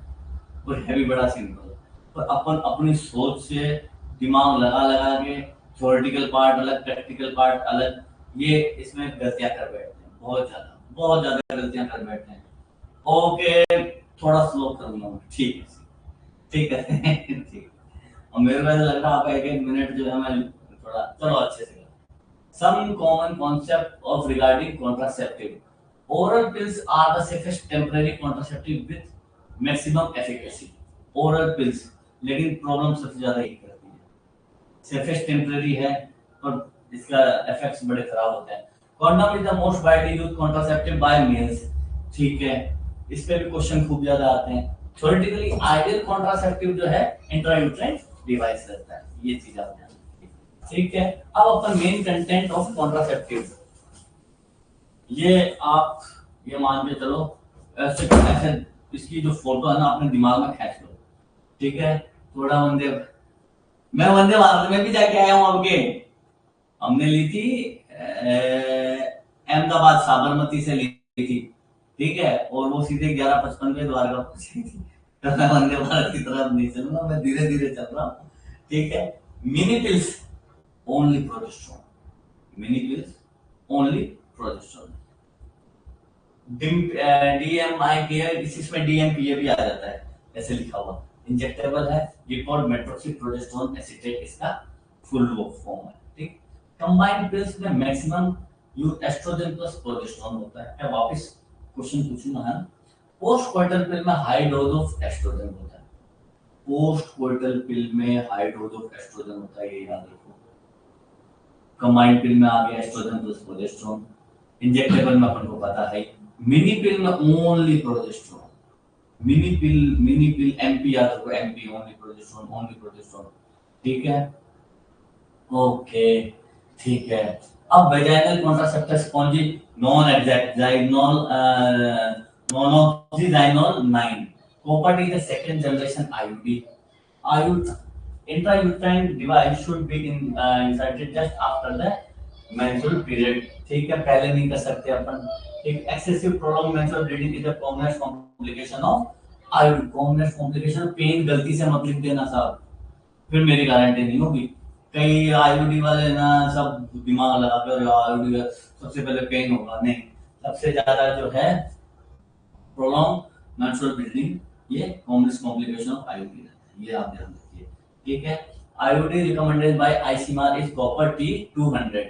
और है भी बड़ा सिंपल, पर अपन अपनी सोच से दिमाग लगा लगा के थ्योरेटिकल पार्ट अलग, प्रैक्टिकल पार्ट अलग, ये इसमें गलतियां कर बैठते हैं, बहुत ज्यादा गलतियां कर बैठते हैं। ओके, थोड़ा स्लो करूंगा मैं, ठीक है ठीक है ठीक। और मेरे को ऐसा लग रहा है आप एक एक मिनट जो है मैं थोड़ा, चलो अच्छे से। Some common concept of regarding contraceptive, oral pills are the safest temporary contraceptive with maximum efficacy. Oral pills, लेकिन प्रॉब्लम सबसे ज्यादा यही करती है, सेफेस्ट टेम्परेरी है पर इसका इफेक्ट्स बड़े खराब होते हैं। Condom is the most widely used contraceptive by males. ठीक है, इस पे भी क्वेश्चन खूब ज्यादा आते हैं। थ्योरेटिकली आइडियल कॉन्ट्रासेप्टिव जो है इंट्रायूट्राइन डिवाइस रहता है, ये चीज आप ध्यान रखिए। ठीक है, अब अपन मेन कंटेंट ऑफ कॉन्ट्रासेप्टिव, ये आप ये मान के चलो, ऐसे ऐसे इसकी जो फोटो है ना अपने दिमाग में खींच लो। ठीक है, थोड़ा मैं वंदे भारत में भी जाके आया हूँ आपके, हमने ली थी अहमदाबाद साबरमती से ली थी। ठीक है, और वो सीधे 11:55 पे द्वारका पहुंची थी। तो मैं वंदे भारत की तरफ नहीं चलूंगा, मैं धीरे धीरे चल रहा हूँ। ठीक है, mini pills only progesterone, mini pills only progesterone. DMI care, इसमें डीएमपीए भी आ जाता है, ऐसे लिखा हुआ, इंजेक्टेबल है, ये कॉल्ड मेट्रोक्सी प्रोजेस्टेरोन एसीटेट इसका फुल फॉर्म है। ठीक, कंबाइंड पिल्स में maximum use oestrogen plus progesterone होता है। मैं वापस क्वेश्चन पूछूंगा है, पोस्ट कोइटल पिल में हाई डोज ऑफ एस्ट्रोजन होता है, पोस्ट कोइटल पिल में हाई डोज ऑफ एस्ट्रोजन होता है, ये याद रखो। कंबाइंड पिल में आ गया एस्ट्रोजन प्लस प्रोजेस्टेरोन, इंजेक्टेबल में अपन को पता है। मिनी पिल में only progesterone, mini pill MP याद रखो, MP only progesterone, only progesterone. ठीक है, ओके ठीक है। अब वेजाइनल कॉन्ट्रासेप्टिव स्पॉन्जी नॉन एक्सैक्टाइनोल nonoxynol 9 property is the second generation IUD. IUD intrauterine device should be inserted just after the menstrual period. ठीक है, पहले नहीं कर सकते अपन। ठीक, excessive prolonged menstrual bleeding is a common complication of IUD. common complication, pain गलती से मत लिख देना साहब, फिर मेरी गारंटी नहीं होगी। कई आईयूडी वाले ना सब दिमाग लगा कर आईयूडी सबसे पहले पेन होगा, नहीं, सबसे ज्यादा जो है प्रोलॉन्ग मेंस्ट्रुअल ब्लीडिंग, ये कॉमन कॉम्प्लिकेशन ऑफ आईयूडी है, ये आप ध्यान रखिए। ठीक है, IUD recommended by ICMR is copper T 200,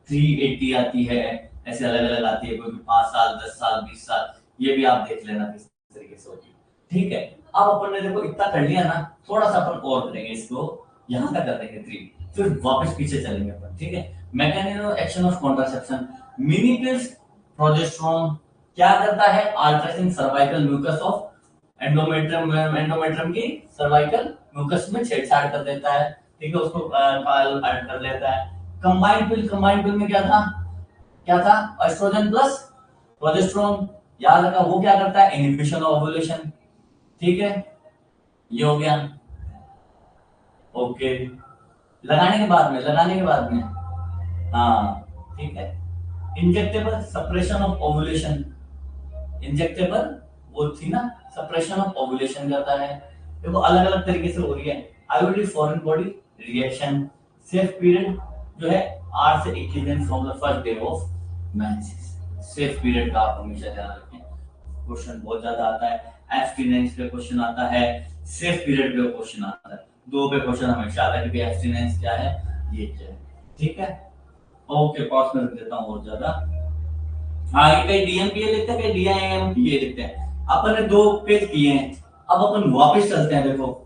380 आती है, ऐसे अलग अलग आती है, कोई 5 साल 10 साल 20 साल, ये भी आप देख लेना किस तरीके से होती है। ठीक है, अब अपन ने देखो इतना कर लिया ना, थोड़ा सा अपन और करेंगे, इसको यहां तक कर देंगे 3, फिर वापस पीछे चलेंगे अपन। ठीक है, mechanism action of contraception, mini pills progesterone क्या करता है, अल्टरेटिंग सर्वाइकल म्यूकस ऑफ एंडोमेट्रियम की सर्वाइकल म्यूकस में छेड़छाड़ कर देता है। ठीक है, उसको काल कर लेता है। कंबाइंड पिल में क्या था एस्ट्रोजन प्लस प्रोजेस्टेरोन, याद रखा, वो क्या करता है, इनहिबिशन ऑफ ओव्यूलेशन। ठीक है, ये हो गया। ओके, लगाने के बाद में हाँ ठीक है। Injectable suppression of ovulation, injectable वो थी ना, सप्रेशन ऑफ ओव्यूलेशन करता है। देखो अलग अलग तरीके से हो रही है, IOD foreign body reaction safe period जो है 8 से 21 दिन from the first day of menses. Safe period का आप हमेशा ध्यान रखें, क्वेश्चन बहुत ज्यादा आता है। एब्स्टिनेंस पे क्वेश्चन आता है, सेफ पीरियड पे क्वेश्चन आता है, दो पे क्वेश्चन हमेशा आता है कि एब्स्टिनेंस क्या है, ये क्या है। ठीक है, ओके पॉज कर देता हूँ बहुत ज्यादा। हाँ, कई डीएमपीए लिखते हैं, कई डीआईएमपीए लिखते हैं। अपन ने 2 पेज किए हैं, अब अपन वापस चलते हैं। देखो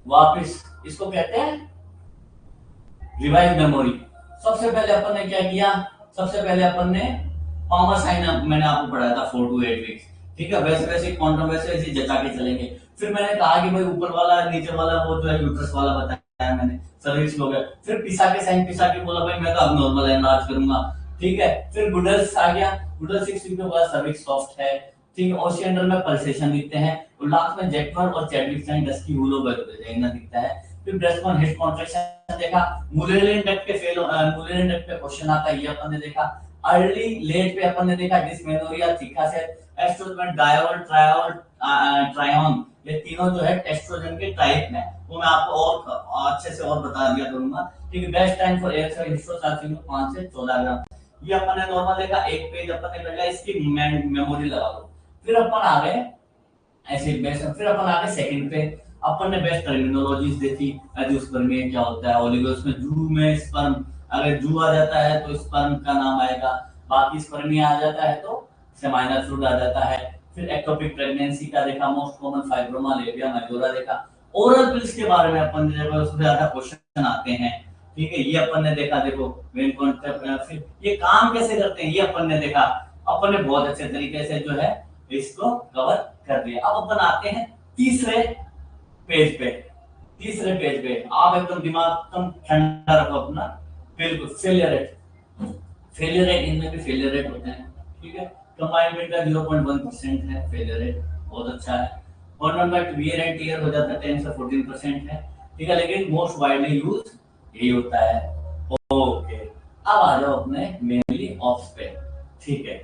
वापस इसको कहते हैं रिवाइव मेमोरी। सबसे पहले अपन ने क्या किया, सबसे पहले अपन ने पामर साइन मैंने आपको पढ़ाया था 4 to 8 वीक्स। ठीक है, वैसे वैसे क्वांटम वैसे वैसे जचा के चलेंगे। फिर मैंने कहा कि भाई ऊपर वाला नीचे वाला वो जो है यूट्रस वाला बताया मैंने, सर्विक्स हो गया। फिर पिसा के साइन पिसा के बोला भाई मैं तो अब नॉर्मल एनलार्ज करूंगा। ठीक है, फिर गुडल्स आ गया, गुडल्स 6 वीक के बाद सर्विक्स सॉफ्ट है। ठीक है, ओशिएंडर में पल्सेशन दिखते हैं, और लास्ट में जैकवर और चैडविक साइन डस्की हुलो वगैरह दिखता है। फिर ब्रेस्ट में हिप कॉन्ट्रैक्शन देखा, मुलेरियन डक्ट के फेल मुलेरियन डक्ट पे क्वेश्चन आता है, ये अपन ने देखा। अर्ली लेट पे अपन ने देखा डिस्मेनोरिया, थीका से एस्ट्रोजन, डायोल, ट्रायोल, ट्रायोन, ये तीनों जो है टेस्टोस्टेरोन के टाइप में, वो मैं आपको और अच्छे से और बता दिया करूंगा। ठीक है, बेस्ट टाइम फॉर एक्सरे हिस्टोसाइकिल 5 से 14 ग्राम। ये अपन ने नॉर्मल देखा, एक पेज अपन ने लगा, इसकी मेमोरी लगा दो। फिर अपन आ गए ऐसे बेस्ट, फिर अपन आ गए सेकंड पे। अपन ने बेस्ट टर्मिनोलॉजीज देखी, एंजियोस्पर्म में क्या होता है, ओलिगोस में जू में स्पर्म, अगर जू आ जाता है तो स्पर्म का नाम आएगा, बाकी स्पर्मिया आ जाता है तो सेमाइनल फ्लूइड आ जाता है। फिर एक्टोपिक प्रेगनेंसी का देखा, most common fibroma, labia majora देखा। ओरल पिल्स के बारे में अपन ने देखा, उसमें ज्यादा क्वेश्चन आते हैं। ठीक है, ये अपन ने देखा, देखो वेन कॉन्सेप्ट, फिर ये काम कैसे करते हैं ये अपन ने देखा। अपन ने बहुत अच्छे तरीके से जो है इसको कवर कर दिया। अब अपन आते हैं तीसरे पेज पे। तीसरे पेज पे आप एकदम दिमाग एकदम ठंडा रखो अपना, बिल्कुल। फेलियर रेट, फेलियर रेट, इनमें भी फेलियर रेट होते हैं। ठीक है, कंबाइनमेंट का 0.1% है फेलियर रेट, बहुत अच्छा है। और नंबर वियर एंड टियर हो जाता है 10 से 14% है। ठीक है, लेकिन मोस्ट वाइडली यूज यही होता है। ओके, अब आ जाओ अपने मेनली ऑप्स पे। ठीक है,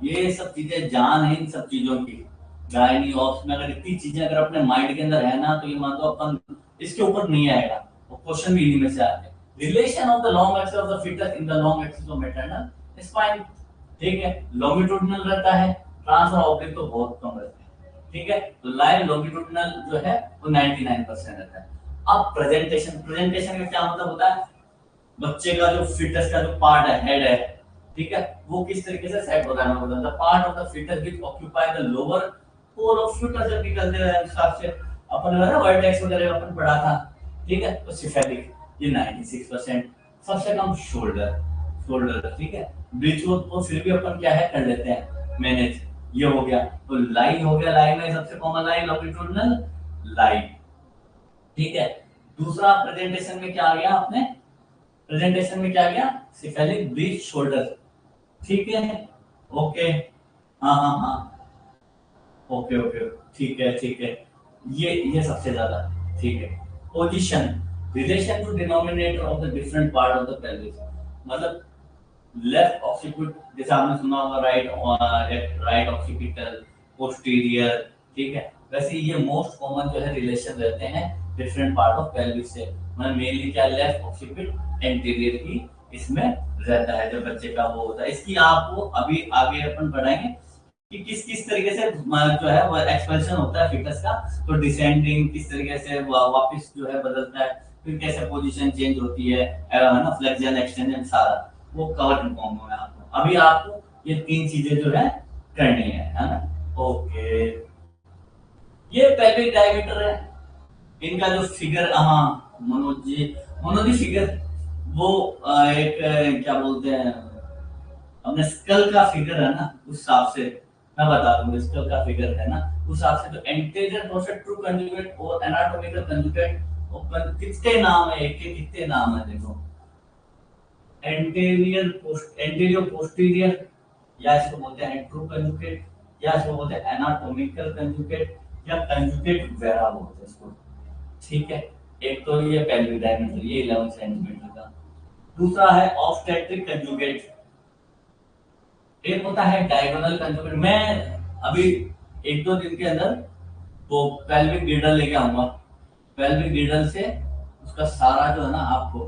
ये सब चीजें जान है इन सब चीजों की। गायनी ऑप्स में अगर इतनी चीजें अगर अपने माइंड के अंदर है ना, तो ये मान लो अपन इसके ऊपर नहीं आएगा, और क्वेश्चन भी इन्हीं में से आते हैं। Relation of the long axis of the foetus in the long axis of maternal spine. ठीक है, लॉन्गिट्यूडिनल रहता है, ट्रांस और ऑब्लिक तो बहुत कम रहता है। ठीक है, तो लाइन लॉन्गिट्यूडिनल जो है वो 99% रहता है। अब प्रेजेंटेशन, प्रेजेंटेशन का क्या मतलब होता है, बच्चे का जो फीटस का जो पार्ट है, हेड है, ठीक है, वो किस तरीके से सेट होता है, मतलब the part of the foetus which occupy the lower pole of foetus. जब निकलते हैं हिसाब से अपन ने ना वर्टेक्स वगैरह अपन पढ़ा था। ठीक है, तो सिफेलिक ये 96%। सबसे कम शोल्डर, शोल्डर। ठीक है, ब्रिज को फिर भी अपन क्या है कर लेते हैं मैनेज, ये हो गया। तो लाइन हो गया, लाइन में सबसे कॉमन लाइन लॉन्गिट्यूडिनल लाइन। ठीक है, दूसरा प्रेजेंटेशन में क्या आ गया, आपने प्रेजेंटेशन में क्या गया, सिफेलिक, ब्रीच, शोल्डर। ठीक है, ओके, हाँ हाँ हाँ, ओके ओके, ठीक है ठीक है, ये सबसे ज्यादा। ठीक है, position, relation to denominator of the different part of the pelvis, मतलब लेफ्ट ऑक्सीपिट, जैसे आपने सुना होगा राइट, राइट ऑक्सीपिटल, पोस्टीरियर। ठीक है, वैसे ये मोस्ट कॉमन जो है रिलेशन रहते हैं डिफरेंट पार्ट ऑफ पेल्विस से, मतलब मेनली क्या लेफ्ट ऑक्सीपिट एंटीरियर की इसमें रहता है जब बच्चे का वो होता है। इसकी आपको अभी आगे अपन पढ़ाएंगे कि किस किस तरीके से जो है वो एक्सपेंशन होता है फीटस का, तो डिसेंडिंग किस तरीके से वापस जो है बदलता है, फिर कैसे पोजीशन चेंज होती है ना, फ्लेक्शन एक्सटेंशन सारा वो कवर करूंगा मैं आपको। अभी आपको ये 3 चीजें जो है करनी है ना। ओके, ये पेल्विक डायमीटर है, इनका जो फिगर, हाँ मनोज जी फिगर, वो एक क्या बोलते हैं, अपने स्कल का फिगर है ना, उस हिसाब से मैं बता दूंगा। स्कल का फिगर है ना, उस हिसाब से तो एंटीरियर पोस्टर ट्रू कंजुगेट और एनाटॉमिकल कंजुगेट कितने नाम है, एक के कितने नाम है देखो, एंटीरियर पोस्ट, एंटीरियर पोस्टीरियर, या इसको बोलते हैं ट्रू कंजुगेट, या इसको बोलते हैं एनाटॉमिकल कंजुगेट, या कंजुगेट वेरा बोलते हैं इसको। ठीक है, एक तो ये पेल्विक डायमीटर, ये 11 सेंटीमीटर का। दूसरा है ऑब्स्टेट्रिक कंजुगेट, एक होता है डायगोनल कंजुगेट। मैं अभी 1-2 दिन के अंदर वो पेल्विक गिर्डर लेके आऊंगा, पेल्विक गिल्डल से उसका सारा जो है ना आपको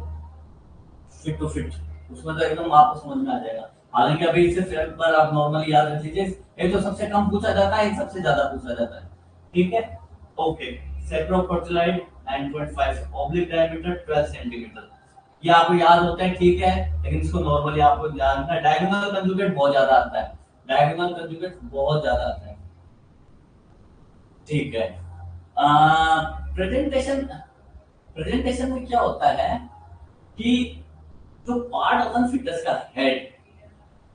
फिट टू फिट उसमें तो एकदम आपको समझ में आ जाएगा। हालांकि अभी सिर्फ एक बार आप नॉर्मली याद रख लीजिए, एक तो सबसे कम पूछा जाता है, एक सबसे ज्यादा पूछा जाता है। ठीक है, ओके। सेप्रोकोटिलाइड 9.5 ऑब्लिक डायमीटर 12 सेंटीमीटर, ये आपको याद होता है, ठीक है, लेकिन इसको नॉर्मली आपको जानना है। डायगोनल कंजुगेट बहुत ज्यादा आता है, डायगोनल कंजुगेट बहुत ज्यादा आता है। ठीक है, प्रेजेंटेशन प्रेजेंटेशन में क्या होता है कि जो पार्ट ऑफ फिटस का हेड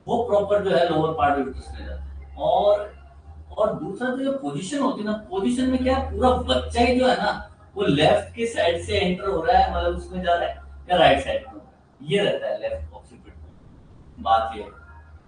वो प्रॉपर जो है लोअर पार्ट में फिटस में जाता है, और दूसरा तो जो पोजीशन होती है ना, पोजीशन में क्या है, पूरा बच्चा ही जो है ना वो लेफ्ट की साइड से एंटर हो रहा है, मतलब उसमें जा रहा है, या राइट साइड में, ये रहता है लेफ्ट ऑक्सीपिट में। बात ये है,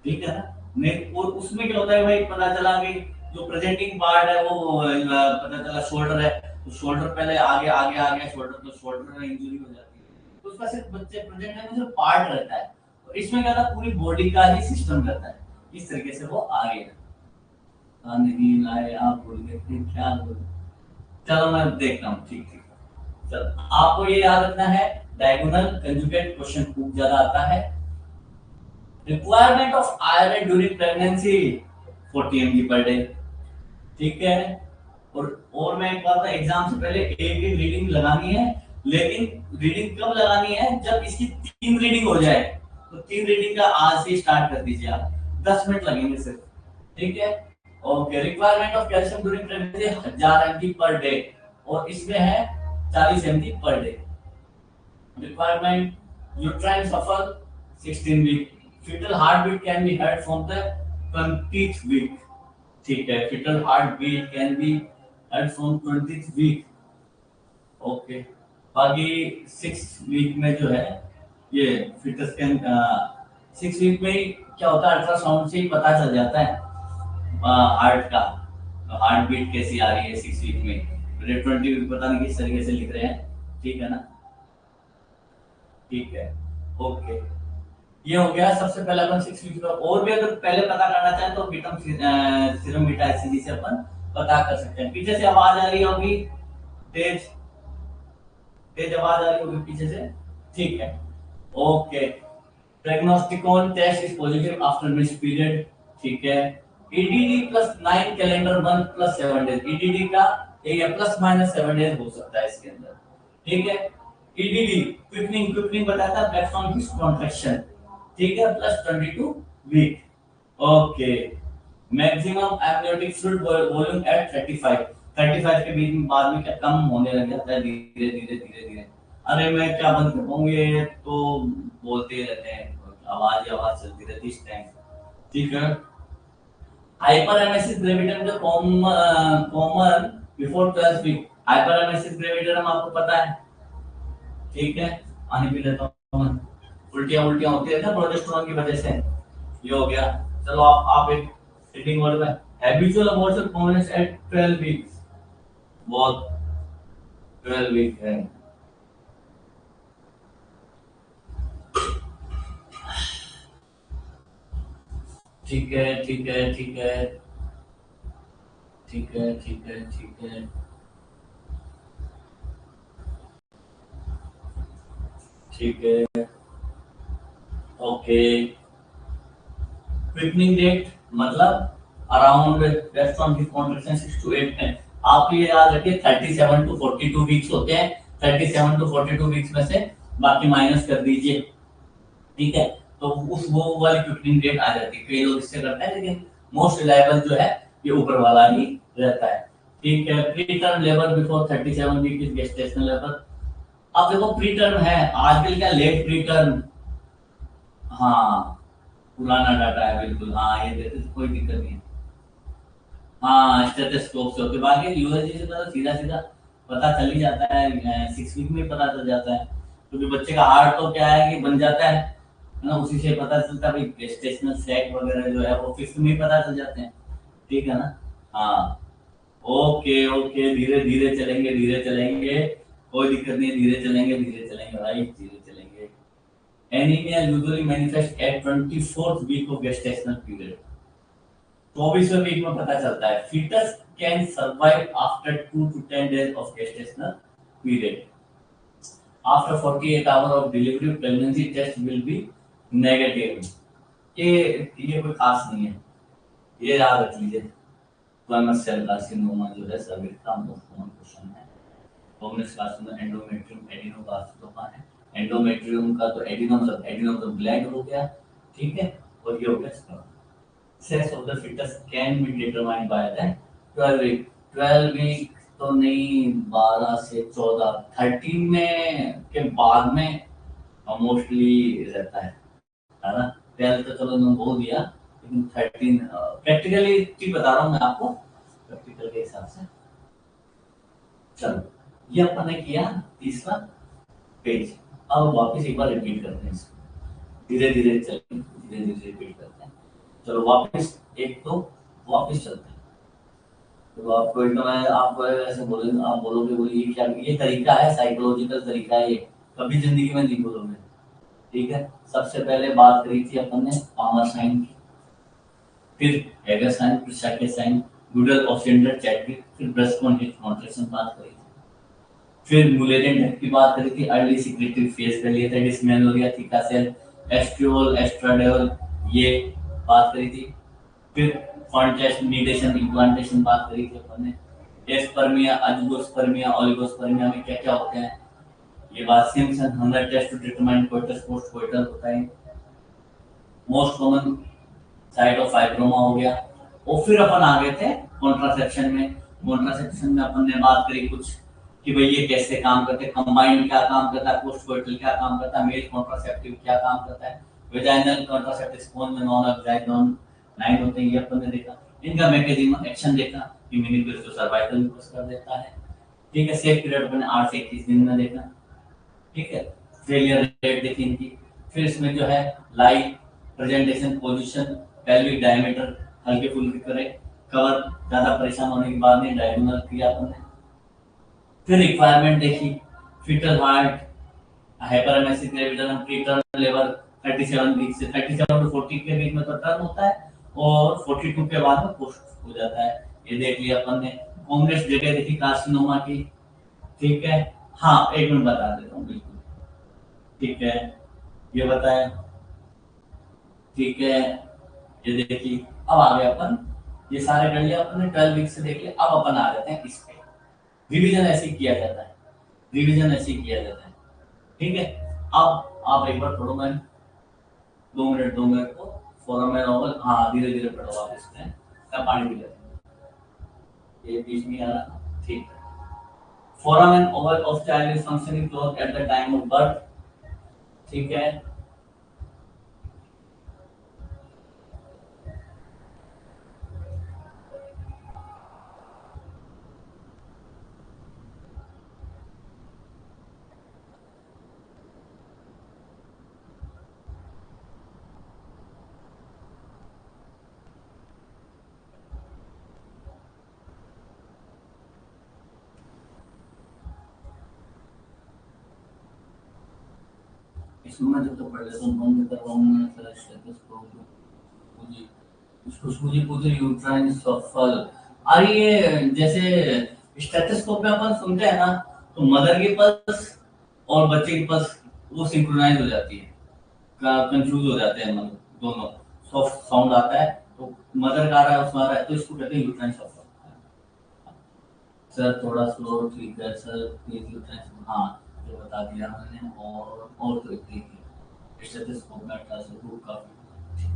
ठीक है ना। नहीं, और उसमें क्या होता है भाई, पता चला कि जो प्रेजेंटिंग पार्ट है वो पता चला शोल्डर है, तो शोल्डर पहले आगे आगे आ गया शोल्डर, तो शोल्डर में इंजरी हो जाती है, तो उसका सिर्फ बच्चे प्रेजेंट है सिर्फ पार्ट रहता है। तो इसमें क्या था, पूरी बॉडी का ही सिस्टम रहता है, इस तरीके से वो आगे नहीं लाए, आप बोल गए थे क्या बोल, चलो मैं देखता हूँ, ठीक ठीक। चलो आपको ये याद रखना है, डायगोनल कंजुगेट क्वेश्चन खूब ज्यादा आता है। Requirement of iron during pregnancy 40 mg per day, ठीक है। और मैं एक बात, एग्जाम से पहले एक एक रीडिंग लगानी है, लेकिन रीडिंग कब लगानी है, जब इसकी 3 रीडिंग हो जाए, तो 3 रीडिंग का आज से स्टार्ट कर दीजिए आप, 10 मिनट लगेंगे सिर्फ, ठीक है। Okay, requirement of calcium during pregnancy 1000 mg per day, और इसमें है 40 mg per day. Requirement uterine सफल 16 week, fetal heartbeat can be heard from the 20th week, ठीक है, fetal heartbeat can be heard from 20th week, okay. बाकी 6 week में जो है ये फिटस के 6 वीक में ही क्या होता है, अल्ट्रासाउंड से ही पता चल जाता है हार्ट का, हार्ट बीट कैसी आ रही है 6 वीक में। 20 वीक पता नहीं किस तरीके से लिख रहे हैं, ठीक है ना, ठीक है, ओके। ये हो गया सबसे पहले अपन 6 वीक का, और भी अगर पहले पता करना चाहें तो बीटम सीरम बीटा एसिडी से अपन पता कर सकते हैं। पीछे से आवाज आ रही होगी, तेज तेज आवाज आ रही होगी पीछे से, ठीक है, okay. Pregnosticon test is positive after miss period, ठीक है। EDD plus 9 calendar month plus 7 days, EDD का ये प्लस माइनस 7 डेज हो सकता है इसके अंदर, ठीक है। ईडीडी क्विकनिंग क्विकनिंग बताया था, प्लेटफॉर्म की कॉन्ट्रैक्शन, ठीक है, plus 22 week, okay. Maximum amniotic fluid volume at 35 के बीच में बाद में क्या कम होने लग जाता है, धीरे धीरे धीरे धीरे। अरे मैं क्या बंद कर पाऊँ, ये तो बोलते ही रहते हैं, आवाज आवाज चलती रहती है इस टाइम, ठीक है। हाइपरएमेसिस ग्रेविटम जो कॉमन बिफोर 12 वीक, हाइपरएमेसिस ग्रेविटम आपको पता है, ठीक है। पानी पी लेता हूँ, उल्टियां उल्टियां होती है ना प्रोजेस्टेरोन की वजह से, ये हो गया। चलो आप एक रीडिंग वर्ड में habitual abortion performance at 12 weeks, बहुत 12 वीक है, ठीक है, ठीक है, ठीक है, ठीक है, ठीक है, ठीक है, ठीक है, ओके। क्विकनिंग डेट मतलब अराउंड रेस्टोरेंट की कॉन्ट्रैक्शन 6 to 8 में, आप ये याद रखिए 37 to 42 वीक्स होते हैं, 37 to 42 वीक्स में से बाकी माइनस कर दीजिए, ठीक है। तो उस वो वाली क्विकनिंग डेट आ जाती है, कई लोग इससे करते हैं, लेकिन मोस्ट रिलायबल जो है ये ऊपर वाला ही रहता है, ठीक है। Preterm labour before 37 week is gestational labour, अब देखो प्री टर्म है आजकल, क्या लेट प्री टर्म, हाँ पुराना डाटा है बिल्कुल, हाँ ये देते कोई दिक्कत नहीं है, हाँ स्टेथोस्कोप से होते, बाकी यूएसजी से तो सीधा सीधा पता चल ही जाता है, 6 वीक में पता चल जाता है, क्योंकि बच्चे का हार्ट तो क्या है कि बन जाता है ना, उसी से पता चलता है भाई, गेस्टेशनल सैक वगैरह जो है वो 5th में ही पता चल जाते हैं, ठीक है ना, हाँ, ओके ओके, धीरे धीरे चलेंगे, धीरे चलेंगे, कोई दिक्कत नहीं, धीरे चलेंगे, धीरे चलेंगे भाई, धीरे चलेंगे। Anaemia usually manifest at 24th week of gestational period, 24वें वीक में पता चलता है। Foetus can survive after 2 to 10 days of gestational period. After 48 hours of delivery, pregnancy test will be negative. ये कोई खास नहीं है, ये याद रख लीजिए। स्क्वामस सेल कार्सिनोमा जो है सर्विक्स का मोस्ट कॉमन क्वेश्चन है। स्क्वामस कार्सिनोमा एंडोमेट्रियम एडिनोकार्सिनोमा है। एंडोमेट्रियम का तो एडिनोम तो ब्लैक हो गया, ठीक है, और ये हो गया squamous. Sex of the fetus can be determined by the 12 week. 12 week तो नहीं, 12 से 14, 13 में के बाद में मोस्टली रहता है ना। 12 तो चलो मैंने बोल दिया, लेकिन 13 प्रैक्टिकली बता रहा हूँ मैं आपको, प्रैक्टिकल के हिसाब से। चलो ये अपन ने किया तीसरा पेज। अब वापस एक बार रिपीट करते हैं इसको, धीरे धीरे चलेंगे, धीरे धीरे रिपीट करते हैं। चलो वापस एक तो वापस चलते हैं। तो आपको एकदम आप ऐसे बोले, आप बोलोगे बोले ये क्या, ये तरीका है, साइकोलॉजिकल तरीका है, ये कभी जिंदगी में नहीं बोलोगे, ठीक है। सबसे पहले बात करी थी अपन ने पामर साइन की, फिर हेगर साइन, फिर शैके साइन, गुडल ऑक्सीडेंट चैटविक, फिर ब्रेस्ट कॉन्ट्रैक्शन बात करी थी, फिर मुलेरियन डेथ की बात करी थी, अर्ली सिक्रेटरी फेज कर लिया था, dysmenorrhoea, theca cell, estriol, oestradiol ये बात करी थी, फिर फॉन्टेस्ट नीडेशन इम्प्लांटेशन बात करी थी अपन ने, एस्पर्मिया, अजिगोस्पर्मिया, ओलिगोस्पर्मिया में क्या क्या होते हैं ये बात, Simpson Huhner test to determine coitus post coital होता है, most common site of fibroma हो गया। और फिर अपन आ गए थे कॉन्ट्रासेप्शन में। कॉन्ट्रासेप्शन में अपन ने बात करी कुछ कि भाई ये कैसे काम करते हैं, कंबाइंड क्या काम करता है, पोस्ट कोइटल क्या काम करता है, मेल कॉन्ट्रासेप्टिव क्या काम करता है, वेजाइनल कॉन्ट्रासेप्टिव स्पोन में नॉन एग्जाइगोन 9 होते हैं, ये अपन ने देखा। इनका मैकेनिज्म एक्शन देखा कि मिनिपल्स को सर्वाइकल में पुश कर देता है, ठीक है। सेफ पीरियड अपन ने 8 से 21 दिन में देखा, ठीक है। फेलियर रेट देखी इनकी। फिर इसमें जो है light, presentation, position, pelvic diameter हल्के फुल्के करे, कवर ज्यादा परेशान होने के बाद में डायगोनल किया अपन ने। फिर रिक्वायरमेंट देखी, foetal heart, hyperemesis gravidarum, preterm level 37 week से 37 टू 40 के बीच में तो टर्म होता है, और 42 के बाद में पोस्ट हो जाता है, ये देख लिया अपन ने। कांग्रेस डेटा देखी कार्सिनोमा की, ठीक है। हाँ एक मिनट बता देता हूँ, बिल्कुल ठीक है, ये बताया, ठीक है, ये देखिए। अब आ गए अपन, ये सारे कर लिया अपन ने, 12 वीक से देख लिया। अब अपन आ जाते हैं इस पे, रिवीजन ऐसे ही किया जाता है, रिवीजन ऐसे ही किया जाता है, ठीक है। अब आप एक बार पढ़ो, मैं 2 मिनट को फोरामेन ओवल, हाँ धीरे धीरे पढ़ो आप इसमें, मैं पानी पी लेता हूँ, ये बीच में आ रहा, ठीक है। Foramen Oval of child is functioning close at the time of birth, ठीक है। इसमें जब तो पढ़ लेता हूँ, बंद करवाऊंगा फिर स्टेथोस्कोप पूजी, इसको सूजी पूजी यूट्राइन सफल। अरे ये जैसे स्टेथोस्कोप में अपन सुनते हैं ना, तो मदर की पल्स और बच्चे की पल्स वो सिंक्रोनाइज हो जाती है, कंफ्यूज हो जाते हैं, मतलब दोनों सॉफ्ट साउंड आता है, तो मदर का आ रहा है उसमें आ रहा है, तो इसको कहते हैं यूट्राइन सफल। सर थोड़ा स्लो, ठीक है सर, प्लीज यूट्राइन, हाँ जो बता दिया मैंने। और तो ठीक है, स्टेथोस्कोप में अल्ट्रासाउंड काफी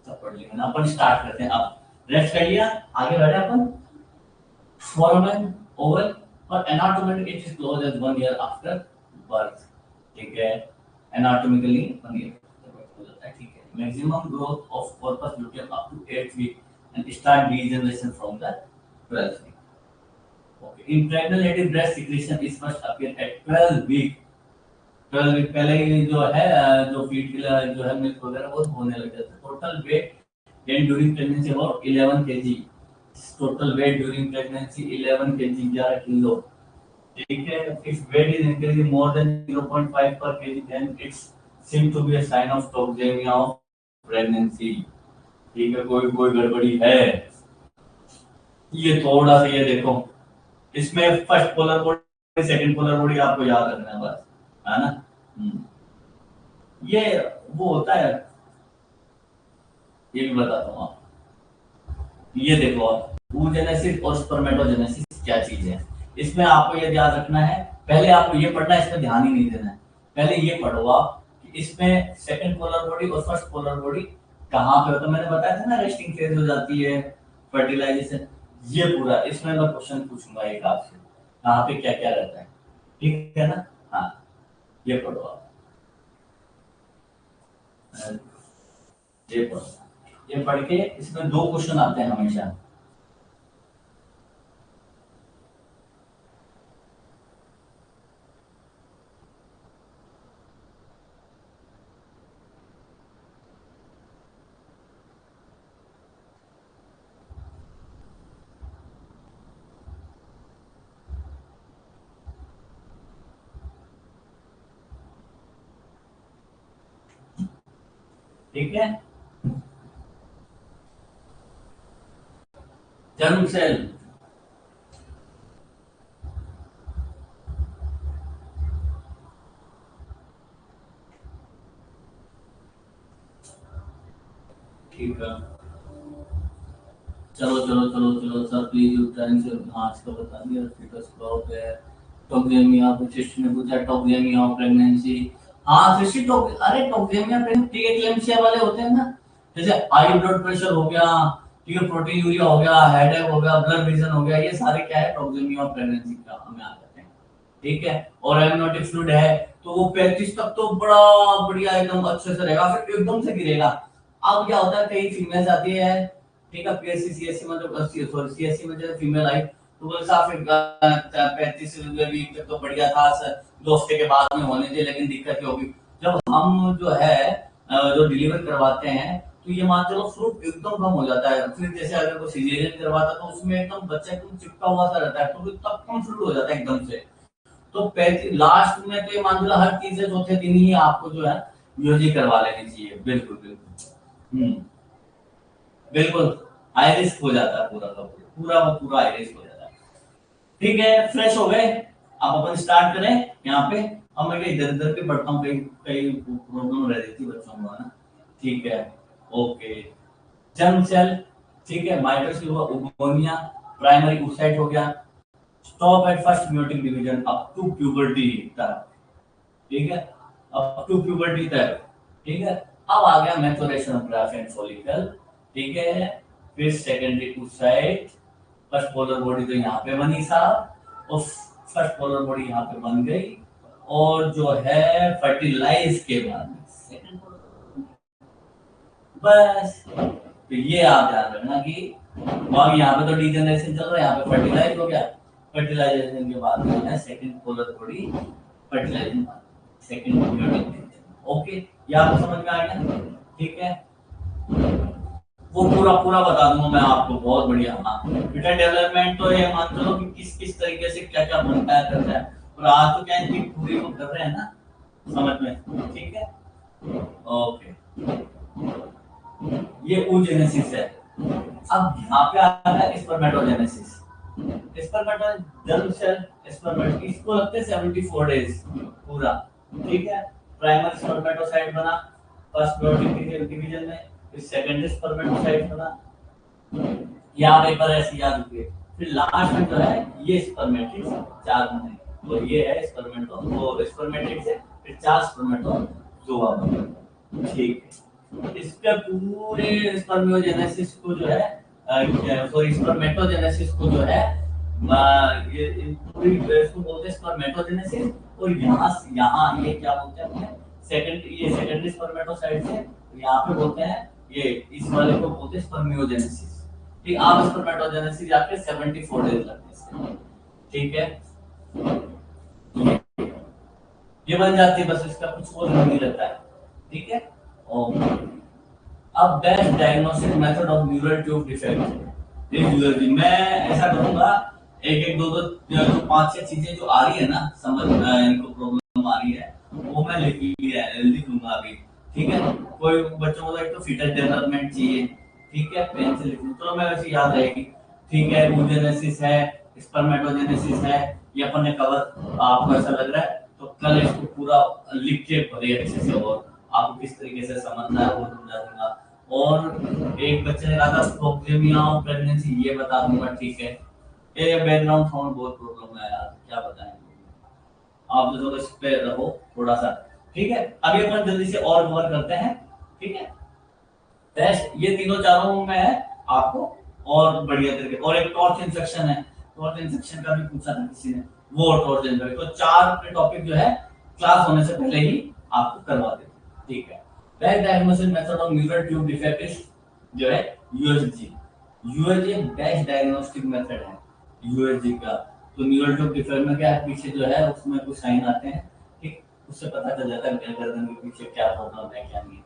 सब पढ़ लिया ना। अपन स्टार्ट करते हैं, अब रेस्ट कर लिया, आगे बढ़े अपन। फोरामेन ओवल और anatomically it is close as 1 year after birth, ठीक है। एनाटॉमिकली 1 ईयर हो जाता है, ठीक है। Maximum growth of corpus luteum up to 8 week and start degeneration from the 12th week. Okay. In pregnant lady, breast secretion is first appear at 12 week. 12 week पहले ही जो है, जो फीड के लिए जो है मिल्क वगैरह वो होने लग जाता है। Total weight then during pregnancy about 11 kg, total weight during pregnancy 11 kg, 11 kilo, ठीक है। if weight is increasing more than 0.5 per kg then it's seem to be a sign of toxemia of pregnancy, ठीक है। कोई कोई गड़बड़ी है, ये थोड़ा सा ये देखो, इसमें first polar second polar body आपको याद रखना है बस, है ना। ये वो होता है, ये भी बताता हूँ आपको। ये देखो आप oogenesis और स्पर्मेटोजेनेसिस क्या चीज है। इसमें आपको ये याद रखना है, पहले आपको ये पढ़ना है, इसमें ध्यान ही नहीं देना है। पहले ये पढ़ो आप कि इसमें सेकंड पोलर बॉडी और फर्स्ट पोलर बॉडी कहाँ पे होता है। मैंने बताया था ना, रेस्टिंग फेज हो जाती है, फर्टिलाइजेशन, ये पूरा इसमें मैं क्वेश्चन पूछूंगा एक आपसे, कहाँ पे क्या क्या रहता है, ठीक है ना। हाँ, ये पढ़ो आप, ये पढ़ो, ये पढ़ के इसमें 2 क्वेश्चन आते हैं हमेशा। ठीक है, जर्म सेल, ठीक है। चलो चलो चलो चलो सर, प्लीज टाइम से घास का बता दिया, फिटस क्रॉप है, टोक्सेमिया, विशिष्ट ने पूछा टोक्सेमिया प्रेगनेंसी। हाँ सृष्टि, अरे टोक्सेमिया प्रेगनेंसी एक्लेम्सिया वाले होते हैं ना, जैसे हाई ब्लड प्रेशर हो गया, ठीक है, प्रोटीन यूरिया हो गया, हेडेक हो गया, ब्लड विजन हो गया, ये सारे क्या है, टोक्सेमिया प्रेगनेंसी का हमें आ जाते हैं, ठीक है। और एमनियोटिक फ्लूइड है तो वो 35 तक तो बड़ा बढ़िया एकदम अच्छे से रहेगा, फिर एकदम से गिरेगा। अब क्या होता है, कई फीमेल्स आती है, ठीक है, पीएससी सीएससी में, जो सॉरी सीएससी में जो फीमेल आई तो वो साफ 35 वीक तक तो बढ़िया था सर, 2 हफ्ते के बाद में होने थे, लेकिन दिक्कत ये होगी जब हम जो है जो डिलीवर करवाते हैं तो ये मान चलो फ्रूट एकदम कम हो जाता है। फिर जैसे अगर कोई सिजेरियन करवाता तो उसमें एकदम बच्चा एकदम चिपका हुआ सा रहता है, तो तब कम फ्रूट हो जाता है एकदम से। तो लास्ट में तो ये मान लो हर तीसरे चौथे दिन ही आपको जो है यूजी करवा लेनी चाहिए, बिल्कुल बिल्कुल। बिल्कुल हाई रिस्क हो जाता है, पूरा का पूरा हाई रिस्क हो जाता है। ठीक है, फ्रेश हो गए, अब अपन स्टार्ट करें यहाँ पे। अब मैं इधर इधर पे बढ़ता हूँ, कई कई प्रॉब्लम रह जाती है बच्चों को, है ना। ठीक है, ओके। जर्म सेल, ठीक है, माइटोसिस हुआ, उगोनिया, प्राइमरी oocyte हो गया, stop at first meiotic division up to puberty तक, ठीक है, अप टू प्यूबर्टी तक, ठीक है। अब आ गया मैच्योरेशन ऑफ ग्राफ्ट फॉलिकल, ठीक है। फिर secondary oocyte, first polar body तो यहाँ पे बनी साहब, और फर्स्ट पोलर बॉडी यहाँ पे बन गई, और जो है फर्टिलाइज के बाद सेकंड पोलर, बस। तो ये आप ध्यान रखना कि अब यहाँ पे तो डीजनरेशन चल रहा है, यहाँ पे फर्टिलाइज हो गया, फर्टिलाइजेशन के बाद में है second polar body, fertilisation second mutation, okay. ये आपको समझ में आ गया, ठीक है। वो पूरा पूरा बता दूंगा मैं आपको, बहुत बढ़िया। हाँ, फिटर डेवलपमेंट तो ये मान चलो कि किस किस तरीके से क्या क्या बनता है करता है, और आज तो क्या है पूरी को कर रहे हैं ना, समझ में, ठीक है, ओके। ये oogenesis है। अब यहाँ पे आता है स्पर्मेटोजेनेसिस। स्पर्मेटोजर्म सेल स्पर्मेट, इसको लगते हैं 74 डेज पूरा, ठीक है। प्राइमरी स्पर्मेटोसाइट बना फर्स्ट म्यूटेशन डिवीजन में, फिर सेकेंडरी स्पर्मेटोसाइट बना, यहाँ पेपर ऐसे याद रखिए। फिर लास्ट में जो है ये स्पर्मेटिड्स 4 बने, तो ये है स्पर्मेटो, तो स्पर्मेटिड से फिर 4 स्पर्मेटोजोआ बने, ठीक है। इसके पूरे स्पर्मियोजेनेसिस को जो है सॉरी स्पर्मेटोजेनेसिस को जो है ये पूरी इसको बोलते हैं स्पर्मेटोजेनेसिस, और यहाँ ये क्या बोलते हैं अपने ये सेकेंडरी स्पर्मेटोसाइट से यहाँ पे बोलते हैं ये इस वाले को बोलते हैं स्पर्मियोजेनेसिस, ठीक। आप स्पर्मेटोजेनेसिस जाके 74 डेज लगते हैं, ठीक है। ये बन जाती है, बस इसका कुछ और नहीं लगता है, ठीक है। अब best diagnostic method of neural tube defect, मैं ऐसा करूंगा एक एक दो दो जो 5-6 चीजें जो आ रही है ना समझ इनको प्रॉब्लम आ रही है, वो मैं लिख लूंगा अभी, ठीक है। कोई बच्चों को एक तो फीटल डेवलपमेंट चाहिए, ठीक है, पेन से लिख लूं, चलो मैं वैसे याद रहेगी, ठीक है। oogenesis है, स्पर्मेटोजेनेसिस है, ये अपन ने कवर, आपको ऐसा लग रहा है तो कल इसको पूरा लिख के पढ़िए अच्छे से, और आपको किस तरीके से समझना है वो समझा दूंगा। और एक बच्चे ने कहा था प्रोक्लेमिया ऑफ प्रेगनेंसी, ये बता दूंगा, ठीक है। ये बैकग्राउंड साउंड बहुत प्रॉब्लम है यार, क्या बताएं, आप जो इस पे रहो थोड़ा सा, ठीक है। अभी अपन जल्दी से और कवर करते हैं, ठीक है। टेस्ट ये तीनों चारों में है आपको, और बढ़िया तरीके, और एक टॉर्च इन्फेक्शन है, टॉर्च इन्फेक्शन का भी पूछा था किसी ने, वो टॉर्च इन्फेक्शन, तो चार टॉपिक जो है क्लास होने से पहले ही आपको करवा देते, ठीक है। Best diagnosis method of neural tube defect जो है USG. USG best diagnostic method है यूएसजी का। तो न्यूरल ट्यूब डिफेक्ट में क्या है, पीछे जो है उसमें कुछ साइन आते हैं, ठीक, उससे पता चल जाता है गर्दन के पीछे क्या प्रॉब्लम है क्या नहीं।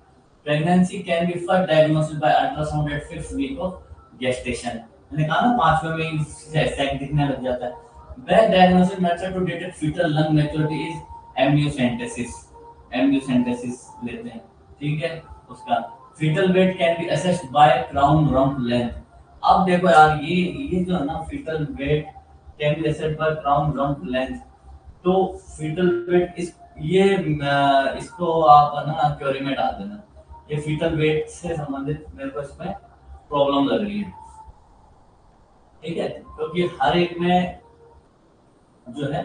Pregnancy can be first diagnosed by ultrasound at 5th week of gestation। मैंने कहा ना 5वें में ही सैक दिखने लग जाता है। Best diagnostic method to detect fetal lung maturity is amniocentesis। amniocentesis लेते हैं, ठीक है। उसका fetal weight can be assessed by crown rump length। अब देखो यार, ये जो है ना fetal weight can be assessed by crown rump length। तो fetal weight इसको आप ना क्वेरी में डाल देना, ये फीटल वेट से संबंधित मेरे को इसमें प्रॉब्लम लग रही है, ठीक है। क्योंकि हर एक में जो है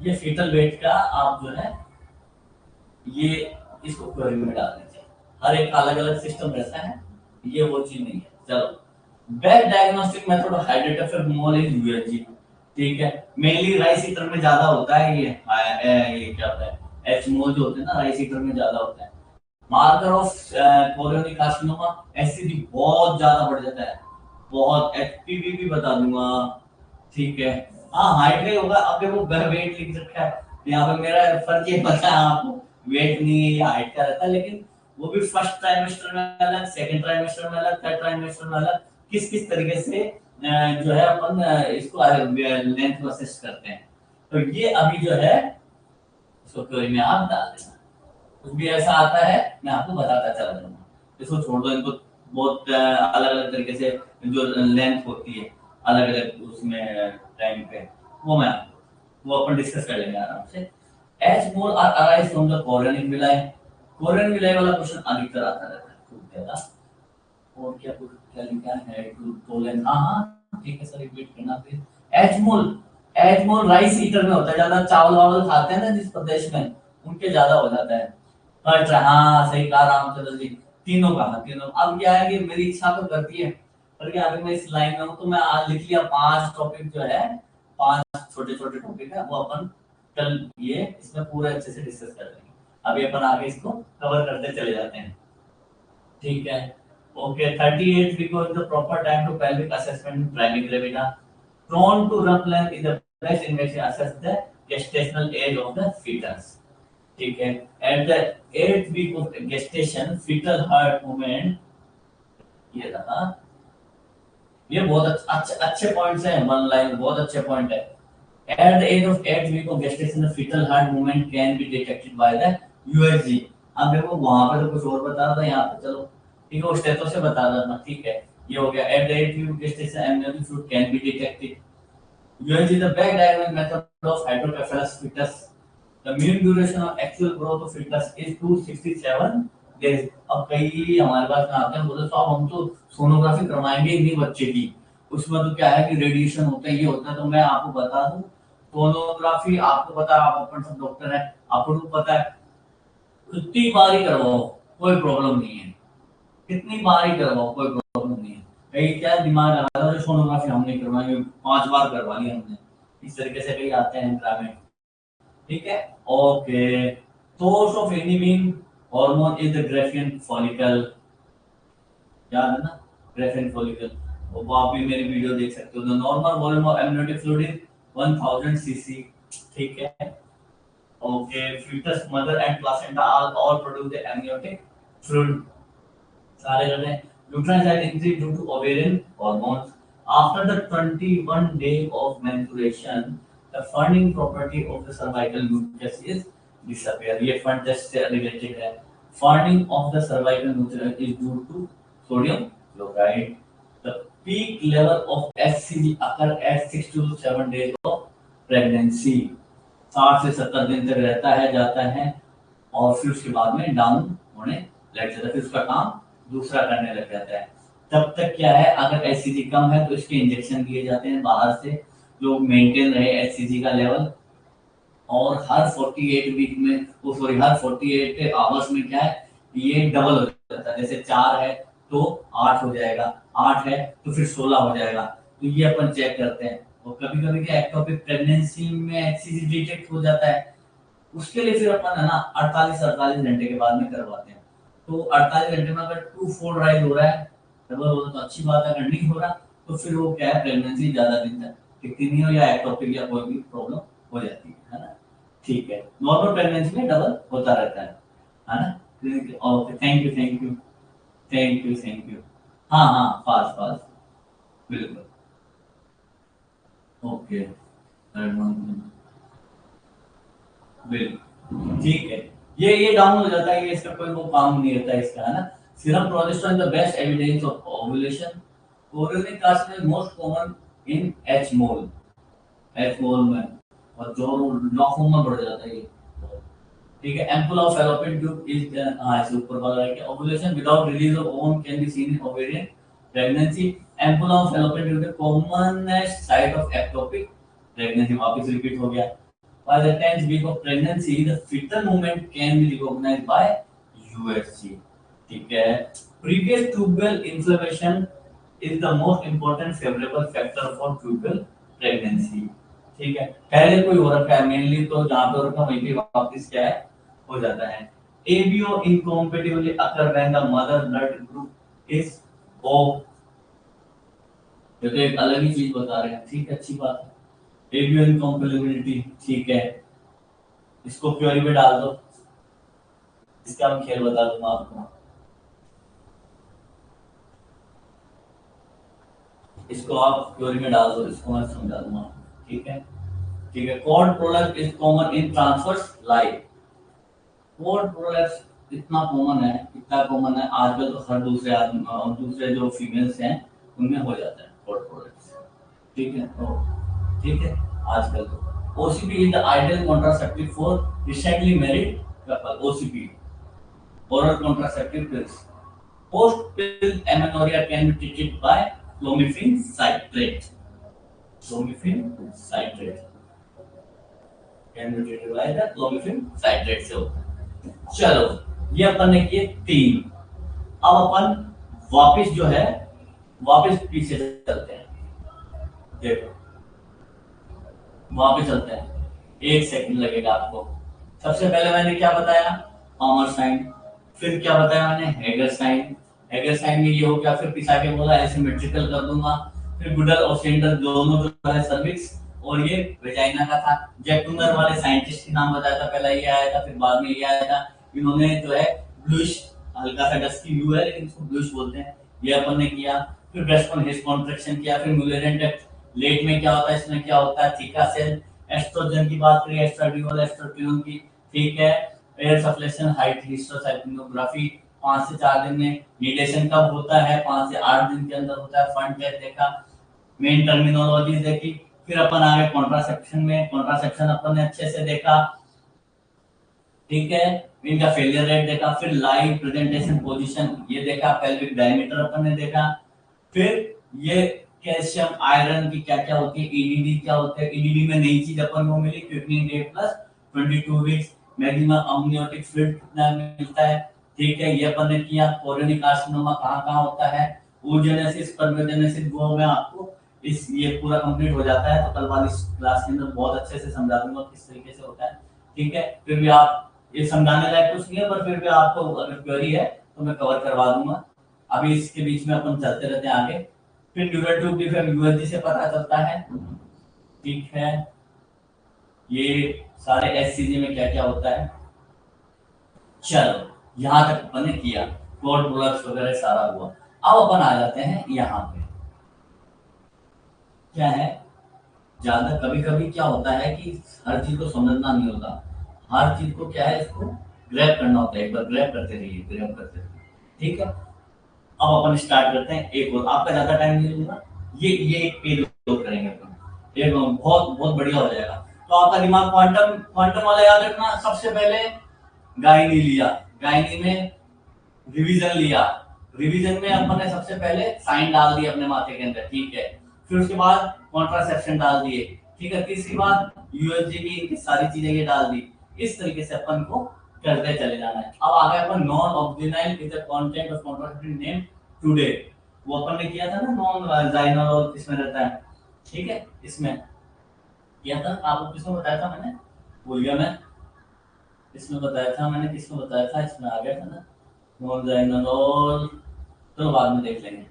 ये फीटल वेट का आप जो है ये इसको क्वेरी में डाल दीजिए, हर एक अलग अलग सिस्टम रहता है, ये वो चीज नहीं है। चलो, बेस्ट डायग्नोस्टिक मेथड ऑफ हाइड्रोटेफिक मोल इज यूएसजी, ठीक है। मेनली राइस ईटर में ज्यादा होता है ये क्या होता है, एच मोल जो होते हैं ना राइस ईटर में ज्यादा होता है। Marker of colonic carcinoma SCD बहुत ज्यादा बढ़ जाता है, बहुत, एचपीवी भी बता दूंगा, ठीक है। हाँ, हाइट का होगा, अब देखो वेट लिख रखा है यहाँ पे, मेरा फर्क ये पता है आपको, वेट नहीं है, ये हाइट का रहता है, लेकिन वो भी फर्स्ट ट्राइमेस्टर में अलग, सेकंड ट्राइमेस्टर में अलग, थर्ड ट्राइमेस्टर में अलग, किस किस तरीके से जो है अपन इसको लेंथ को असेस करते हैं। तो ये अभी जो है इसको क्वेरी में आप डाल देना, कुछ भी ऐसा आता है मैं आपको बताता चला जाऊंगा, इसको छोड़ दो, इनको बहुत अलग अलग तरीके से जो लेंथ होती है अलग अलग उसमें टाइम पे, वो अपन डिस्कस कर लेंगे आराम से। H mole are arise from the chorionic villi, chorionic villi वाला क्वेश्चन अधिकतर आता रहता है खूब ज्यादा। और क्या लिखा है टोलेन, हाँ ठीक है सर, रिपीट करना please. H mole rice eater में होता है ज्यादा, चावल वावल खाते हैं ना जिस प्रदेश में, उनके ज्यादा हो जाता है। अच्छा हाँ सही कहा रामचंद्र जी, तीनों कहा, तीनों। अब क्या है कि मेरी इच्छा तो करती है, पर क्या अभी मैं इस लाइन में हूँ तो मैं आज लिख लिया 5 टॉपिक जो है, 5 छोटे छोटे टॉपिक है, वो अपन कल ये इसमें पूरे अच्छे से डिस्कस कर लेंगे। अभी अपन आगे इसको कवर करते चले जाते हैं, ठीक है। Okay, 38 because the proper time to pelvic assessment in primary gravida, prone to rump length is the best in which to assess the gestational age of the fetus, ठीक है। At the 8th week of gestation fetal heart movement, ये रहा, ये बहुत अच्छे points हैं, one line बहुत अच्छे पॉइंट है। At the age of 8th week of gestation the fetal heart movement can be detected by the USG। अब देखो वहां पे तो कुछ और बता रहा था, यहाँ पे चलो ठीक है वो स्टेथो से बता रहा था, ठीक है। ये हो गया at the 8th week of gestation amniotic fluid can be detected। USG is the best diagnostic method of hydrocephalus fetus। The mean duration of actual growth of fetus is 267 days। अब कई हमारे पास में आते हैं, बोले साहब हम तो सोनोग्राफी करवाएंगे इतनी बच्चे की, उसमें तो क्या है कि रेडिएशन होता है, ये होता है। तो मैं आपको बता दूं, सोनोग्राफी आपको पता है, आप अपन सब डॉक्टर है, आपको पता है, कितनी बार ही करवाओ कोई प्रॉब्लम नहीं है, कितनी बार ही करवाओ कोई प्रॉब्लम नहीं है। कई क्या दिमाग लगा रहा है सोनोग्राफी हम नहीं करवाएंगे, 5 बार करवा ली हमने, इस तरीके से कई आते हैं ग्रामीण, ठीक है। Okay, source of inhibin hormone is the Graafian follicle, याद है ना ग्रेफियन फॉलिकल, वो आप भी मेरी वीडियो देख सकते हो। The normal volume of amniotic fluid is 1000 CC, ठीक है। Okay, fetus mother and placenta all produce the amniotic fluid, सारे जो है luteinized increase due to ovarian hormones। After the 21 day of menstruation, the funding property of the cervical mucus is disappear। ये fund test से related है। Funding of the cervical mucus is due to sodium chloride। The peak level of HCG occur at 6 to 7 days of pregnancy. 60 से 70 दिन तक रहता है, जाता है, और फिर उसके बाद में डाउन होने लग जाता है, फिर उसका काम दूसरा करने लग जाता है। तब तक क्या है, अगर एचसीजी कम है तो इसके इंजेक्शन दिए जाते हैं बाहर से, जो मेंटेन रहे एचसीजी का लेवल। और हर 48 वीक में, वो सॉरी, हर 48 आवर्स में क्या है, ये डबल हो जाता है। जैसे 4 है तो 8 हो जाएगा, 8 है तो फिर 16 हो जाएगा। तो ये अपन चेक करते हैं। और कभी कभी क्या, एक्टोपिक प्रेगनेंसी में एचसीजी डिटेक्ट हो जाता है, उसके लिए फिर अपन है ना 48 घंटे के बाद में करवाते हैं। तो 48 घंटे में अगर 2-4 राइज हो रहा है, डबल हो रहा तो अच्छी बात है, अगर नहीं हो रहा तो फिर वो क्या है, प्रेगनेंसी ज्यादा दिन तक टिकती नहीं हो, या एक्टोपिक या कोई भी प्रॉब्लम हो जाती है ना। ठीक है, नॉर्मल प्रेगनेंसी में डबल होता रहता है ना। Okay, thank you, thank you, thank you, thank you. हाँ हाँ, फास्ट फास्ट, बिल्कुल। ओके, बिल्कुल ठीक है। ये डाउन हो जाता है, ये इसका कोई वो काम नहीं रहता है इसका, है ना। Serum progesterone the best evidence of ovulation. Chorionic carcinoma is most common in H mole, H mole में, और जो लॉफोम में बढ़ जाता है ये। ठीक है, ampoule of fallopian tube is, हाँ ऐसे ऊपर वाला है कि ovulation without release of ovum can be seen in ovarian pregnancy. Ampulla of fallopian tube the commonest site of ectopic pregnancy, वापस रिपीट हो गया। By the 10th week of pregnancy, the fetal movement can be recognized by USG. ठीक है, previous tubal inflammation is the most important favorable factor for tubal pregnancy. ठीक है, पहले कोई हो रखा है मेनली, तो जहाँ पे हो रखा वहीं पे वापस क्या है, हो जाता है। ABO incompatibility occur when the mother blood group is O। ये तो एक अलग ही चीज बता रहे हैं, ठीक है, अच्छी बात है। ABO incompatibility, ठीक है, इसको क्वेरी में डाल दो, इसका मैं खेल बता दूंगा आपको। इसको आप क्वेरी में डाल दो, इसको मैं समझा दूंगा। ठीक है, ठीक है। Cord product is common in transverse life. Cord product इतना कॉमन है, इतना कॉमन है आजकल तो हर दूसरे आदमी और दूसरे जो फीमेल्स हैं उनमें हो जाता है कॉर्ड प्रोडक्ट्स। ठीक है, तो ठीक है, आजकल तो OCP is the ideal contraceptive for recently married couple. OCP, oral contraceptive pills. Post-pill amenorrhea can be treated by clomiphene citrate. Clomiphene citrate can be treated by the clomiphene citrate से होता है। चलो, ये अपन ने किए 3। अब अपन वापस जो है, वापस पीछे चलते हैं। देखो, वापस चलते हैं, 1 सेकंड लगेगा आपको। सबसे पहले मैंने क्या बताया, पामर साइन। फिर क्या बताया मैंने, हेगर साइन। हेगर साइन में ये हो गया, फिर पिछा के बोला एसिमेट्रिकल कर दूंगा। फिर गुडल और सेंटर दोनों जो है सर्विक्स और ये वेजाइना का था। जैकुलर वाले साइंटिस्ट का नाम बताया था, पहला ये आया था, फिर बाद में ये आया था। इन्होंने जो है ब्लूइश, हल्का सा डस्की ब्लू है लेकिन इसको ब्लूइश बोलते हैं, ये अपन ने किया। फिर ब्रेस्ट हिज कॉन्ट्रैक्शन किया। फिर मुलेरियन टेक्ट लेट में क्या होता है, इसमें क्या होता है, थीका सेल। एस्ट्रोजन की बात करें, एस्ट्राडियोल, एस्ट्रोट्यून की, ठीक है। एयर सप्लेशन, हाइट हिस्टोसाइक्लोग्राफी 5 से 4 दिन में। नीडेशन कब होता है, 5 से 8 दिन के अंदर होता है। फंड टेस्ट देखा, मेन टर्मिनोलॉजी देखी। फिर अपन आगे कॉन्ट्रासेप्शन में, कॉन्ट्रासेप्शन अपन ने अच्छे से देखा, ठीक है। इनका फेलियर रेट देखा। फिर लाइव प्रेजेंटेशन पोजीशन ये देखा। पेल्विक डायमीटर अपन ने देखा। फिर ये कैल्शियम आयरन की क्या क्या होती है, ईडीडी क्या होते हैं। ईडीडी में नई चीज अपन को मिली, quickening day plus 22 weeks. Maximum amniotic fluid कितना मिलता है, ठीक है, ये अपन ने किया। कोरियोनिक कार्सिनोमा कहाँ-कहाँ होता है, oogenesis, spermatogenesis, वो मैं आपको इस ये पूरा कंप्लीट हो जाता है तो कल वाली क्लास के अंदर बहुत अच्छे से समझा दूंगा किस तरीके से होता है, ठीक है। फिर भी आप ये समझाने लायक कुछ नहीं है, पर फिर भी आपको अगर क्वेरी है तो मैं कवर करवा दूंगा। अभी इसके बीच में अपन चलते रहते हैं आगे। फिर ड्यूरेटिव डिफेक्ट यूएसजी से पता चलता है, ठीक है। ये सारे एससीजी में क्या क्या होता है। चलो, यहाँ तक अपन ने किया, कोड प्रोडक्ट्स वगैरह सारा हुआ। अब अपन आ जाते हैं यहाँ पे, क्या है, ज्यादा कभी कभी क्या होता है कि हर चीज को समझना नहीं होता। हर चीज को क्या है, इसको ग्रैब करना होता है। एक बार ग्रैब करते रहिए, ग्रैब करते रहिए, ठीक है। अब अपन स्टार्ट करते हैं एक और, आपका ज्यादा टाइम नहीं लगेगा, ये एक पेज और करेंगे अपन, एक बहुत बहुत बढ़िया हो जाएगा। तो आपका दिमाग क्वांटम क्वांटम वाला याद रखना। सबसे पहले गायनी लिया, गायनी में रिवीजन लिया, रिवीजन में अपन ने सबसे पहले साइन डाल दिए अपने माथे के अंदर, ठीक है। फिर उसके बाद कॉन्ट्रासेप्शन डाल दिए, ठीक है। तीसरी बात यूएसजी की सारी चीजें ये डाल दी। इस तरीके से अपन को करते चले जाना है। अब आ गए अपन nonoxynol is the content of contraceptive name Today, वो अपन ने किया था ना, नॉन जाइनल और किसमें रहता है, ठीक है, इसमें किया था। आपको किसमें बताया था मैंने, भूल गया मैं, इसमें बताया था मैंने, किसमें बताया था, इसमें आ गया था ना, नॉन जाइनल और, तो बाद में देख लेंगे,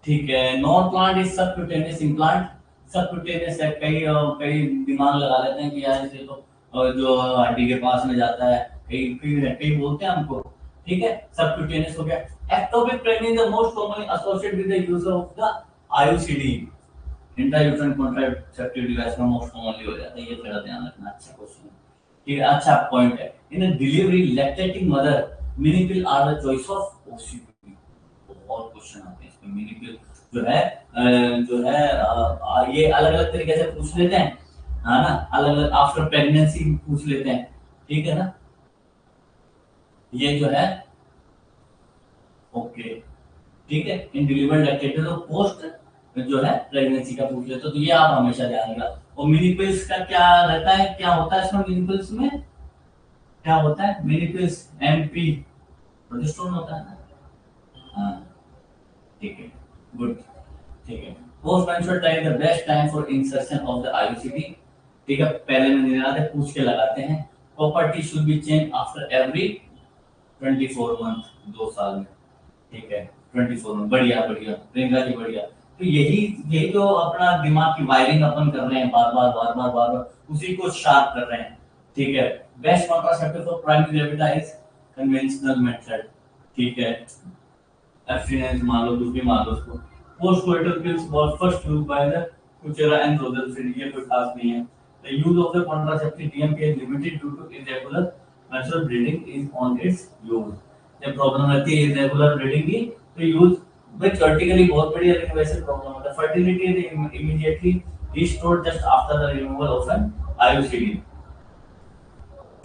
ठीक है। Non plant is subcutaneous implant, subcutaneous है, कई कई दिमाग लगा लेते हैं कि यार इसे तो जो हड्डी के पास में जाता है, कई कई कई बोलते हैं हमको, ठीक है। सबक्यूटेनियस हो गया। Ectopic pregnancy is the most commonly associated with the use of the IUCD, intrauterine contraceptive device में मोस्ट कॉमनली हो जाता है, ये थोड़ा ध्यान रखना। अच्छा क्वेश्चन है, ठीक है, अच्छा पॉइंट है। In a delivery lactating mother mini pill are the choice of OCP, बहुत क्वेश्चन आते हैं इसमें। मेनी पील जो है ये अलग अलग तरीके से पूछ लेते हैं, है ना, अलग अलग आफ्टर प्रेगनेंसी पूछ लेते हैं, ठीक है ना, ये जो है, ओके, ठीक है। इन डिलीवर्ड लैक्टेटेड तो पोस्ट जो है प्रेगनेंसी का पूछ लेते, तो ये आप हमेशा ध्यान रखना। और मिनी पिल्स का क्या रहता है, क्या होता है इसमें, मिनी पिल्स में क्या होता है, मिनी पिल्स एमपी प्रोजेस्टेरोन होता है ना, हाँ, ठीक है, गुड, ठीक है। Post menstrual time the best time for insertion of the IUCD, ठीक है, पहले में निराते पूछ के लगाते हैं। Property should be change after every 24 month, 2 साल में, ठीक है, 24 मंथ, बढ़िया बढ़िया प्रियंका जी, बढ़िया। तो यही यही जो अपना दिमाग की वायरिंग अपन कर रहे हैं, बार बार बार बार बार बार उसी को शार्प कर रहे हैं, ठीक है। Best contraceptive for primary gravida is conventional method, ठीक है, एब्स्टिनेंस मान लो, कुछ भी मान लो उसको। Post coital pills was first used by the Kuchera and Rogerfield, ये कोई खास नहीं है। The use of the contraceptive DMPA is limited due to irregular menstrual bleeding is on its use. जब प्रॉब्लम रहती है इरेगुलर ब्लीडिंग की, तो यूज विच वर्टिकली बहुत बढ़िया, लेकिन वैसे प्रॉब्लम होता है। Fertility is immediately restored just after the removal of an IUCD.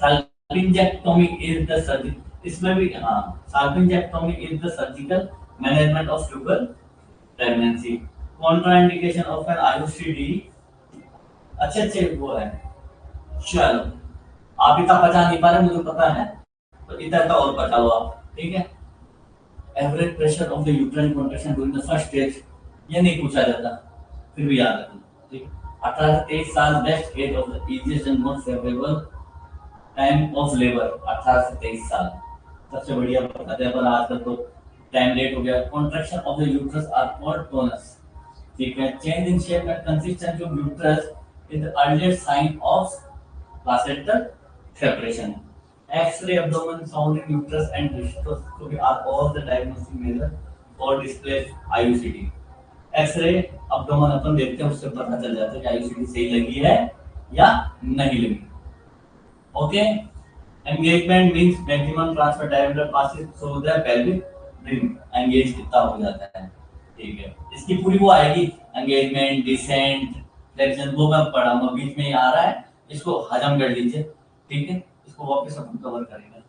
Salpingectomy is the surgical, इसमें भी हाँ, salpingectomy is the surgical management of tubal pregnancy. Contraindication of an IUCD, अच्छे अच्छे वो है। चलो, आप इतना पचा नहीं पा रहे, मुझे पता है, तो इतना का और पचा लो आप, ठीक है। Average pressure of the uterine contraction during the first stage, ये नहीं पूछा जाता, फिर भी याद रखना, ठीक। 18 से 23 साल best age of the easiest and most favourable time of labour, 18 से 23 साल सबसे बढ़िया बताते हैं, पर आजकल तो टाइम लेट हो गया। Contraction of the uterus are called tonus, ठीक है। Change in shape and consistency of uterus is the earliest sign of placental separation. X-ray abdomen, sounding uterus and hysteroscopy are all the diagnostic measure for displaced IUCD. X-ray abdomen अपन देखते हैं, उससे पता चल जाता है कि IUCD सही लगी है या नहीं लगी। Okay? Engagement means maximum transfer diameter passes through the pelvic ring. Engage कितना हो जाता है, ठीक है। इसकी पूरी वो आएगी, engagement, descent, flexion, वो मैं पढ़ा, मैं बीच में ही आ रहा है, इसको हजम कर लीजिए, ठीक है। इसको वापस अपन कवर करेंगे,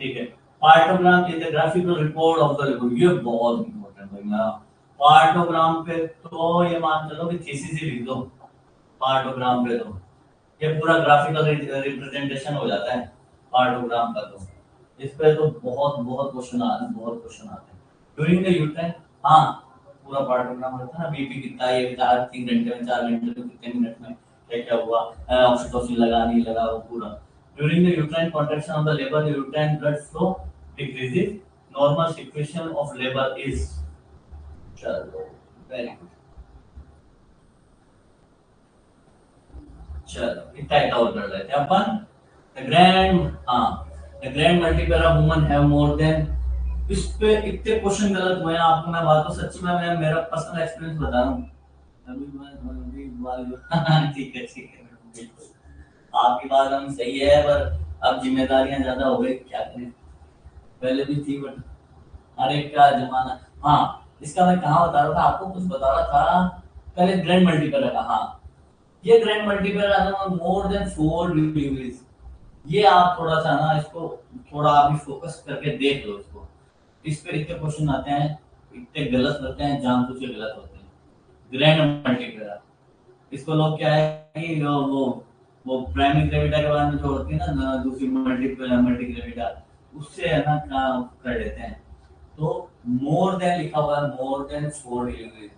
ठीक है। Partogram is the graphical report of the labour, ये बहुत इंपॉर्टेंट है ना। पार्टोग्राम पे तो ये मान चलो कि थीसिस ही लिख दो, पार्टोग्राम पे तो ये पूरा ग्राफिकल रिप्रेजेंटेशन हो जाता है पार्टोग्राम का। तो इस पे तो बहुत बहुत क्वेश्चन आते हैं, बहुत क्वेश्चन आते हैं ड्यूरिंग द यूट्राइन। हाँ, पूरा पार्टोग्राम रहता है ना, बीपी कितना, ये 3 घंटे में, 4 घंटे में, कितने मिनट में क्या हुआ, ऑक्सीटोसिन लगा नहीं लगा, वो पूरा। During the uterine contraction of the labour, the uterine blood flow decreases, normal situation of labour is, चलो वेरी गुड, चलो इतना इतना और कर लेते हैं अपन। द ग्रैंड, हाँ, the grand multipara woman have more than, इस पे इतने क्वेश्चन गलत हुए हैं आपको, मैं बात तो सच्ची में, मैं मेरा पर्सनल एक्सपीरियंस बता रहा हूँ। ठीक है, ठीक है, बिल्कुल आपकी बात हम सही है, पर अब जिम्मेदारियां ज्यादा हो गई, क्या करें, पहले भी थी बट अरे क्या जमाना। हाँ, इसका मैं कहाँ बता रहा था आपको, कुछ बता रहा था पहले, ग्रैंड मल्टीपल का। हाँ, ये ग्रैंड मल्टीपल है मोर देन 4 डिलीवरीज। ये आप थोड़ा सा ना इसको थोड़ा आप भी फोकस करके देख लो इसको। इस पे इतने क्वेश्चन आते हैं, इतने गलत होते हैं, जानबूझ के गलत होते हैं। ग्रैंड मल्टीपल, इसको लोग क्या है कि वो प्राइमरी ग्रेविटा के बारे में जो होती है ना, दूसरी मल्टीपल मल्टी ग्रेविटा, उससे है ना काम कर लेते हैं। तो मोर देन लिखा हुआ है, मोर देन 4 डिलीवरी,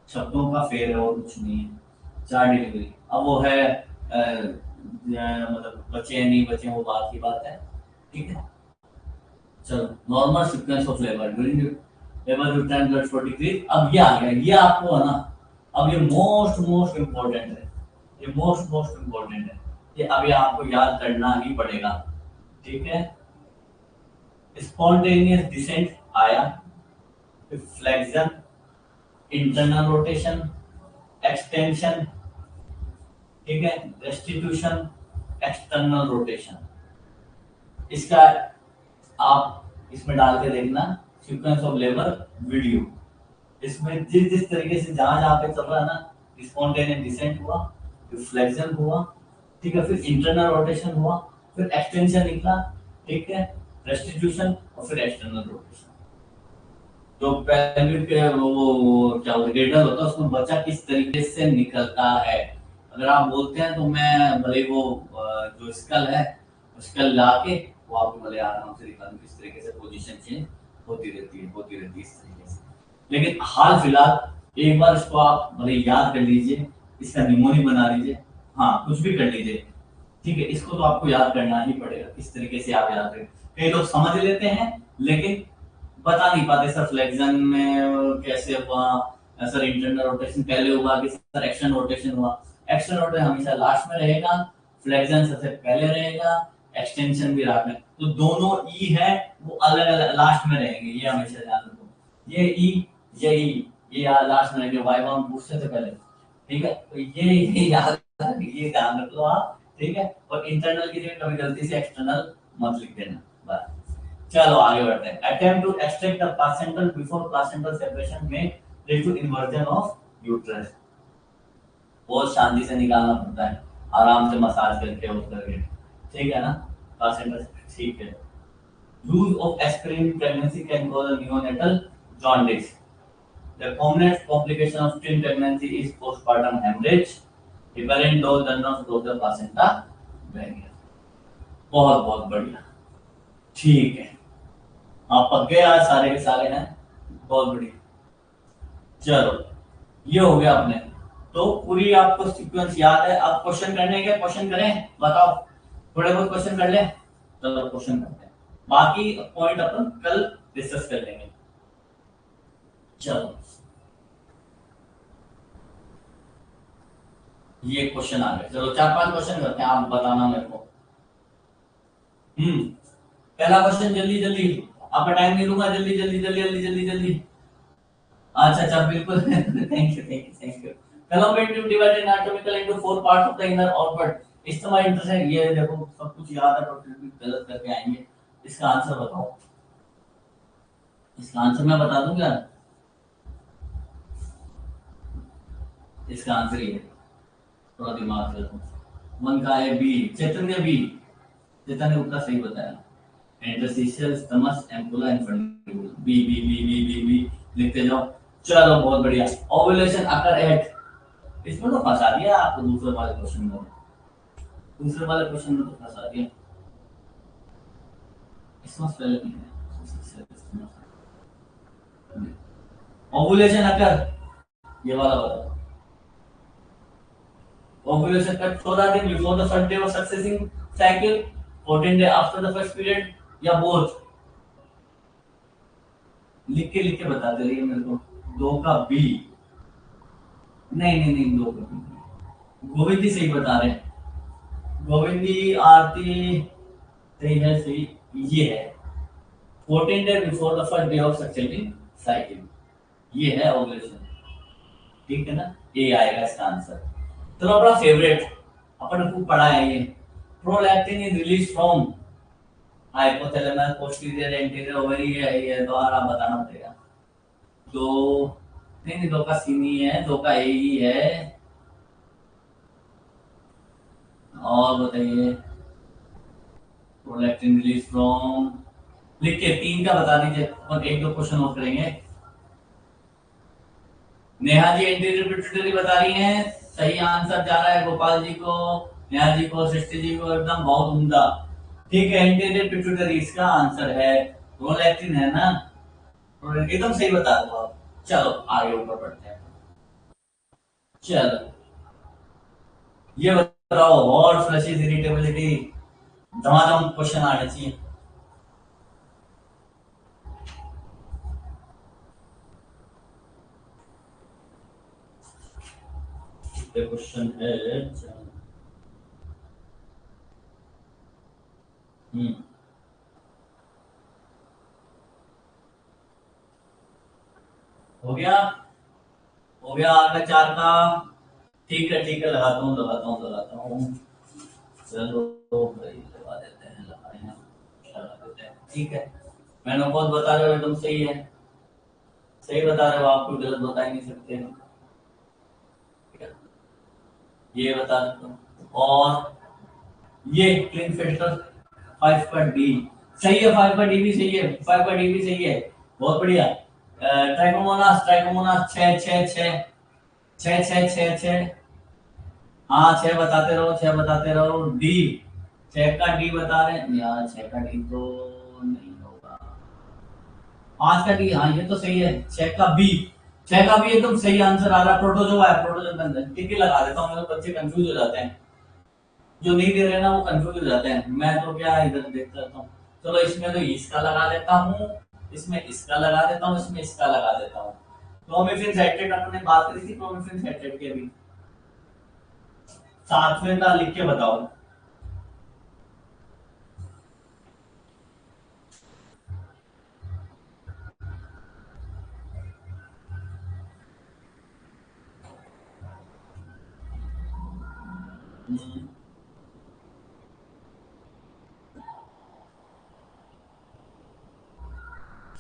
शब्दों का फेर है और कुछ नहीं है। 4 डिलीवरी, अब वो है मतलब बचे या नहीं बचे वो बात की बात है, ठीक है। चलो, normal sequence of labour during labour due time plus 4 degree. अब ये आ गया, ये आपको है ना, अब ये मोस्ट मोस्ट इम्पोर्टेंट है, ये मोस्ट मोस्ट इम्पोर्टेंट है, ये अभी आपको याद करना ही पड़ेगा, ठीक है। स्पॉन्टेनियस डिसेंट आया, फ्लेक्शन, इंटरनल रोटेशन, एक्सटेंशन, ठीक है, रेस्टिट्यूशन, एक्सटर्नल रोटेशन। इसका आप इसमें डाल के देखना, सीक्वेंस ऑफ लेबर वीडियो, इसमें जिस जिस तरीके से जहां जहां पे चल रहा है ना, स्पॉन्टेनियस डिसेंट हुआ, फिर फ्लेक्शन हुआ, ठीक है, फिर इंटरनल रोटेशन हुआ, फिर एक्सटेंशन निकला, ठीक है, रेस्टिट्यूशन, और फिर एक्सटर्नल रोटेशन। जो पेल्विक के वो क्या होता है, ग्रेडल होता है, उसमें बच्चा किस तरीके से निकलता है। अगर आप बोलते हैं तो मैं भले वो जो स्कल है, स्कल ला के वो आपको भले आराम से दिखा दूं किस तरीके से पोजीशन चेंज होती रहती है इस तरीके से। लेकिन हाल फिलहाल एक बार इसको आप भले याद कर लीजिए, इसका निमोनी बना लीजिए, हाँ कुछ भी कर लीजिए, ठीक है। इसको तो आपको याद करना ही पड़ेगा, किस तरीके से आप याद करें। कई लोग समझ लेते हैं लेकिन बता नहीं पाते, सर फ्लेक्शन में कैसे हुआ, सर इंटरनल रोटेशन पहले हुआ कि सर एक्शन रोटेशन हुआ। एक्शन रोटेशन हमेशा लास्ट में रहेगा, फ्लेक्शन सबसे पहले रहेगा, एक्सटेंशन भी रात में, तो दोनों ई है वो अलग अलग लास्ट में रहेंगे, ये हमेशा ध्यान रखो। ये ई, ये ई, ये लास्ट में रहेंगे, वाई बाउंड पूछने से पहले, ठीक है। तो ये याद, ये ध्यान रख लो आप, ठीक है। और इंटरनल की जगह कभी गलती से एक्सटर्नल मत लिख देना, बस। चलो आगे बढ़ते हैं। Attempt to extract the placental before placental separation may lead to inversion of uterus. बहुत शांति से निकालना पड़ता है, आराम से मसाज करके उस करके, ठीक है ना, प्लासेंटल, ठीक है। Use of aspirin in pregnancy can cause a neonatal jaundice. The commonest complication of teen pregnancy is postpartum hemorrhage, recurrent though does not close the placenta barrier. बहुत बहुत बढ़िया, ठीक है। आप पक गए आज सारे के सारे हैं, बहुत बढ़िया। चलो, ये हो गया अपने, तो पूरी आपको सीक्वेंस याद है। अब क्वेश्चन करने के, क्वेश्चन करें, बताओ, थोड़े बहुत क्वेश्चन कर ले, चलो क्वेश्चन करते हैं, बाकी पॉइंट अपन कल डिस्कस कर लेंगे। चलो, ये क्वेश्चन आ गए, चलो 4-5 क्वेश्चन करते हैं, आप बताना मेरे को। पहला क्वेश्चन, जल्दी जल्दी, आपका टाइम नहीं लूंगा, जल्दी जल्दी जल्दी जल्दी जल्दी जल्दी। अच्छा अच्छा, बिल्कुल thank you thank you thank you. Column divided anatomical into 4 parts of the inner orbit. इस तुम्हारा इंटरेस्ट है, ये देखो सब कुछ याद है पर फिर भी गलत करके आएंगे। इसका आंसर बताओ, इसका आंसर मैं बता दूं क्या? इसका आंसर ये, थोड़ा दिमाग लगाओ। मन का है बी, चेतन ने बी, चेतन ने उत्तर सही बताया। Interstitial isthmus ampulla infundibulum, B B B B B B लिखते जाओ। चलो बहुत बढ़िया। ओव्यूलेशन अकर एट, इसमें तो फंसा दिया आपको दूसरे वाले क्वेश्चन में, दूसरे वाले क्वेश्चन में तो फंसा दिया। इसमें पहले नहीं है ओव्यूलेशन अकर, ये वाला बताओ। ओव्यूलेशन अकर 14 दिन before the first day of succeeding cycle, 14 day after the first period, या बोथ? लिख के बताते रहिए मेरे को। दो का बी, नहीं नहीं नहीं, दो का बी। गोविंद जी सही बता रहे हैं, गोविंद जी, आरती सही है, सही ये है। 14 day before the first day of succeeding cycle, ये है ओव्यूलेशन, ठीक है ना, ये आएगा इसका आंसर। चलो अपना फेवरेट, अपन खूब पढ़ा है ये, prolactin is release from hypothalamus posterior anterior ovary, ये दोबारा बताना पड़ेगा। दो, नहीं नहीं, दो का सी नहीं है, दो का ए ही है। और बताइए, प्रोडक्ट रिलीज फ्रॉम, लिखिए, तीन का बता दीजिए और एक दो क्वेश्चन और करेंगे। नेहा जी एंटीरियर पिट्यूटरी बता रही हैं, सही आंसर जा रहा है गोपाल जी को, नेहा जी को, सृष्टि जी को, एकदम बहुत उम्दा। ठीक है, एंटीरियर पिट्यूटरी इसका आंसर है। प्रोलैक्टिन है ना, एकदम सही बता दो आप। चलो आगे ऊपर बढ़ते हैं। चलो ये बताओ, व्हाट फ्लशेस इरिटेबिलिटी, धमाधम क्वेश्चन आने चाहिए। क्वेश्चन है, हम्म, हो गया, हो गया आगे चार का। ठीक है, लगाता हूँ लगाता हूँ लगाता हूँ। चलो तो भाई लगा देते हैं, लगाए हैं, लगा देते हैं, ठीक है। मैंने बहुत बता रहे हो, एकदम सही है, सही बता रहे हो, आप कोई गलत बता ही नहीं सकते। ये बता देता हूँ। और ये क्लीन फिल्टर 5 का डी सही है, 5 का डी भी सही है, 5 का डी भी सही है, बहुत बढ़िया। ट्राइकोमोनास, ट्राइकोमोनास 6 6 6 6 6 6 6, हाँ 6 बताते रहो, 6 बताते रहो। डी, 6 का डी बता रहे हैं यार, 6 का डी तो नहीं होगा। 5 का डी, हाँ ये तो सही है। 6 का बी, 6 का बी एकदम सही आंसर आ रहा है, प्रोटोजोआ है, प्रोटोजोआ। टिक लगा देता हूँ, मेरे बच्चे कंफ्यूज हो जाते हैं, जो नहीं दे रहे ना वो कंफ्यूज हो जाते हैं, मैं तो क्या इधर देखता रहता हूँ। चलो इसमें तो इसका लगा देता हूँ, इसमें इसका लगा देता हूँ, इसमें इसका लगा देता हूँ। क्लोमिफेन साइट्रेट अपने बात करी थी, क्लोमिफेन साइट्रेट की अभी, सातवें का लिख के बताओ।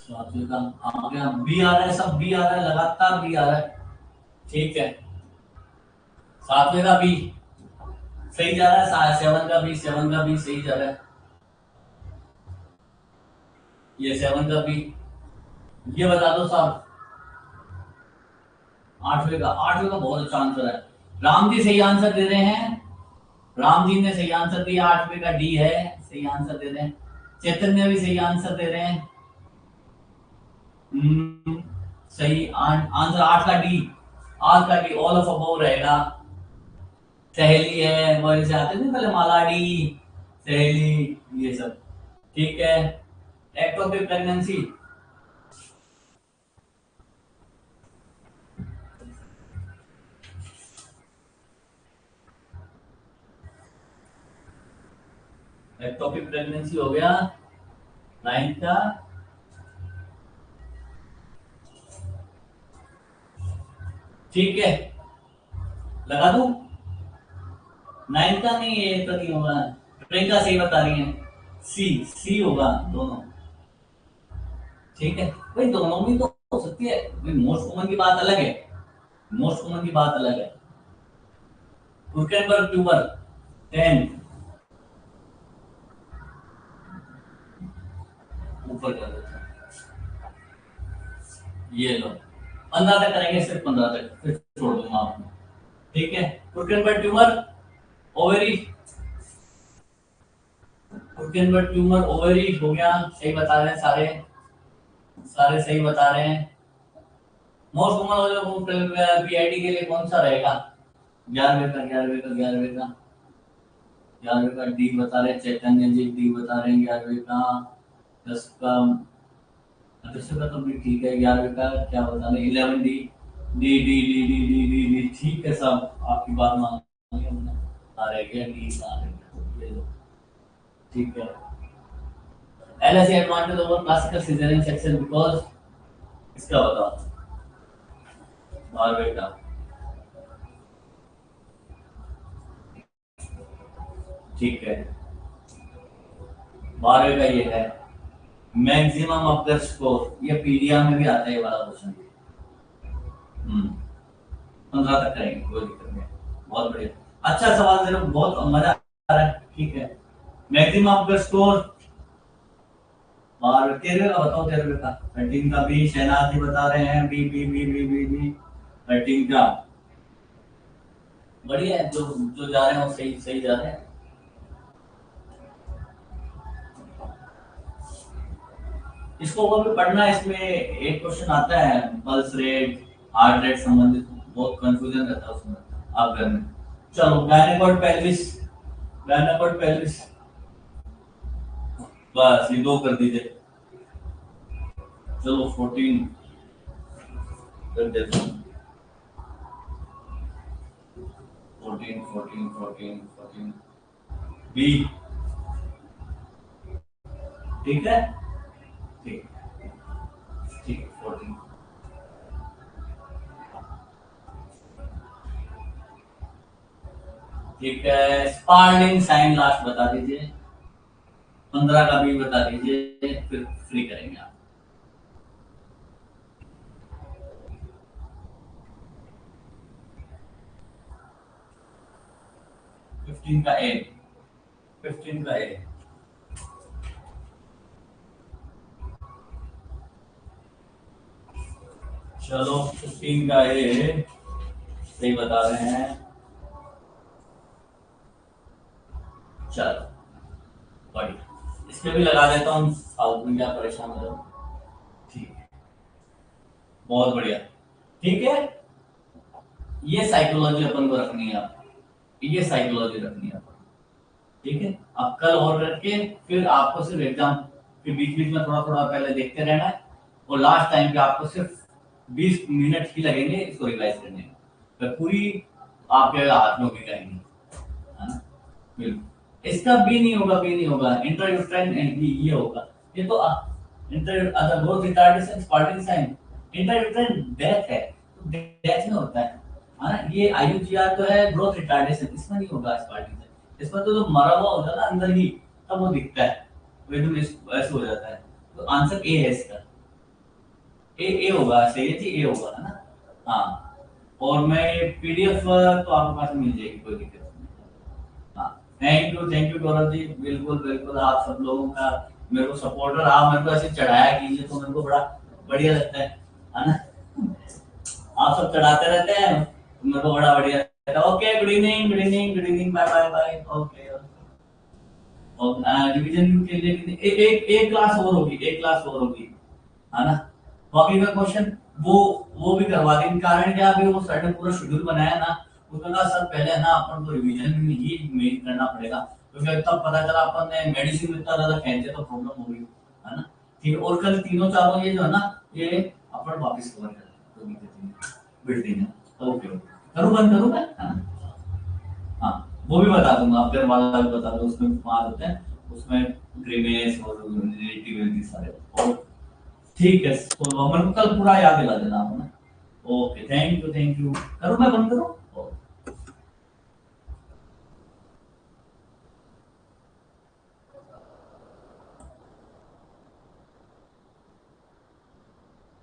सातवें का आ गया, बी आ रहा है, सब बी आ रहा है, लगातार बी आ रहा है। ठीक है, सातवें का बी सही जा रहा है, सेवन का बी, सेवन का बी सही जा रहा है, ये सेवन का बी। ये बता दो साहब, आठवें का, आठवें का बहुत अच्छा आंसर है। राम जी सही आंसर दे रहे हैं, राम जी ने सही आंसर दिया, आठवें का डी है, सही आंसर दे रहे हैं। चैतन्य भी सही आंसर दे रहे हैं। सही आंसर आठ का डी, आठ का डी, ऑल ऑफ अबव रहेगा। सहेली है, वो से आते थे पहले, मालाडी, सहेली, ये सब। ठीक है, एक्टोपिक प्रेगनेंसी, एक्टोपिक प्रेगनेंसी हो गया, नाइन्थ का। ठीक है, लगा दूं, नाइन्थ का नहीं, ये तो नहीं होगा। प्रियंका सही बता रही है, सी, सी होगा दोनों। ठीक है भाई, दोनों भी तो हो सकती है भाई, मोस्ट कॉमन की बात अलग है, मोस्ट कॉमन की बात अलग है। कुरकेनबर्ग ट्यूमर 10, ऊपर कर देते हैं, ये लो, 15 तक करेंगे, सिर्फ 15 तक, फिर छोड़ दूंगा आपको। ठीक है, कुरकेनबर्ग ट्यूमर ओवरी, कुरकेनबर्ग ट्यूमर ओवरी हो गया, सही बता रहे हैं सारे, सारे सही बता रहे हैं। मोस्ट कॉमन पीआईडी के लिए कौन सा रहेगा? 11वें का, 11वें का, 11वें का, 11वें का डी बता रहे हैं, चैतन्य जी डी बता रहे हैं 11वें का। 10 का, 10 का तो भी ठीक है, 11वें का क्या बता रहे हैं, 11 D, D D D D D D D, ठीक है साहब, आपकी बात मान ली हमने। आ रह गया डी, आ रह गया, ये लो, ठीक है। LSE advantage over classical cesarean section because, इसका बताओ, 12वें का। ठीक है, 12वें का ये है, मैक्सिमम अपकर स्कोर, ये पीडिया में भी आता है ये वाला क्वेश्चन। 15 तक करेंगे, कोई दिक्कत नहीं। बहुत बढ़िया, अच्छा सवाल दे रहे हो, बहुत मजा आ रहा है। ठीक है, मैक्सिमम आपका स्कोर। और 13 का बताओ, 13 का। 13 का बी, शहनाज जी बता रहे हैं, B B B B B B 13 का। बढ़िया है, जो जो जा रहे हैं वो सही सही जा रहे हैं। इसको कभी पढ़ना, इसमें एक क्वेश्चन आता है पल्स रेट, हार्ट रेट संबंधित, बहुत कंफ्यूजन रहता है उसमें, आप घर में। चलो, गायनेकोड पेल्विस, गायनेकोड पेल्विस, बस ये 2 कर दीजिए। चलो 14 कर देता हूँ। 14 14 14 14 बी। ठीक है, ठीक, ठीक 14। ठीक है, स्पार्लिंग साइन लास्ट बता दीजिए। 15 का भी बता दीजिए, फिर फ्री करेंगे आप। 15 का ए, 15 का ए। चलो 15 का ए सही बता रहे हैं। चलो बढ़िया, इसमें भी लगा देता हूँ, फालतू में क्या परेशान हो जाओ। ठीक है, बहुत बढ़िया। ठीक है, ये साइकोलॉजी अपन को रखनी है, आप ये साइकोलॉजी रखनी है अपन। ठीक है, अब कल और करके फिर आपको सिर्फ एग्जाम के बीच बीच में थोड़ा थोड़ा पहले देखते रहना है, और लास्ट टाइम पे आपको सिर्फ 20 मिनट ही लगेंगे इसको रिवाइज करने में, फिर पूरी आपके हाथ में होगी करेंगे, है ना। बिल्कुल, इसका भी नहीं होगा, भी नहीं होगा, इंट्रायूट्राइन एंड बी ये होगा। ये तो intrauterine growth retardation Spalding sign, intrauterine death है, तो डेथ में होता है ना। ये आईयूजीआर तो है ग्रोथ रिटार्डेशन, इसमें नहीं होगा स्पार्टिंग साइन। इसमें तो जो मरा हुआ होता है ना अंदर ही, तब वो दिखता है, वो एकदम ऐसे हो जाता है। तो आंसर ए है इसका, ए होगा, सही है जी, ए होगा, है ना। हाँ, और मैं पीडीएफ तो आपके पास मिल जाएगी, कोई दिक्कत नहीं। हाँ, थैंक यू गौरव जी, बिल्कुल बिल्कुल, आप सब लोगों का मेरे को सपोर्टर, आप मेरे को ऐसे चढ़ाया कीजिए तो मेरे को बड़ा बढ़िया लगता है ना। आप सब चढ़ाते रहते हैं तो मेरे को बड़ा बढ़िया लगता है। Okay, good evening, good evening, good evening, bye bye bye. Okay, और रिवीजन के लिए एक क्लास और होगी, एक क्लास और होगी, है ना। बाकी का क्वेश्चन वो भी करवा देंगे। कारण क्या, अभी वो सर ने पूरा शेड्यूल बनाया ना, उसमें कहा सर पहले ना अपन को रिवीजन में ही मेन करना पड़ेगा, क्योंकि तब पता चला अपन ने मेडिसिन में इतना ज्यादा खेलते तो प्रॉब्लम हो गई, है ना। ठीक है, और कल तीनों चारों ये जो है ना, ये अपन वापस कवर कर देंगे, तो दिक्कत नहीं है, बिल्डिंग है। ओके ओके, करूँ बंद करूँ मैं, है ना। हाँ, वो भी बता दूंगा, अपने वाला भी बता दूंगा, उसमें पास होते हैं, उसमें ग्रीमेस और रिलेटिविटी सारे। और ठीक है, तो मन को कल पूरा याद दिला देना आप ना। Okay, thank you, thank you. करूँ मैं बंद करूँ?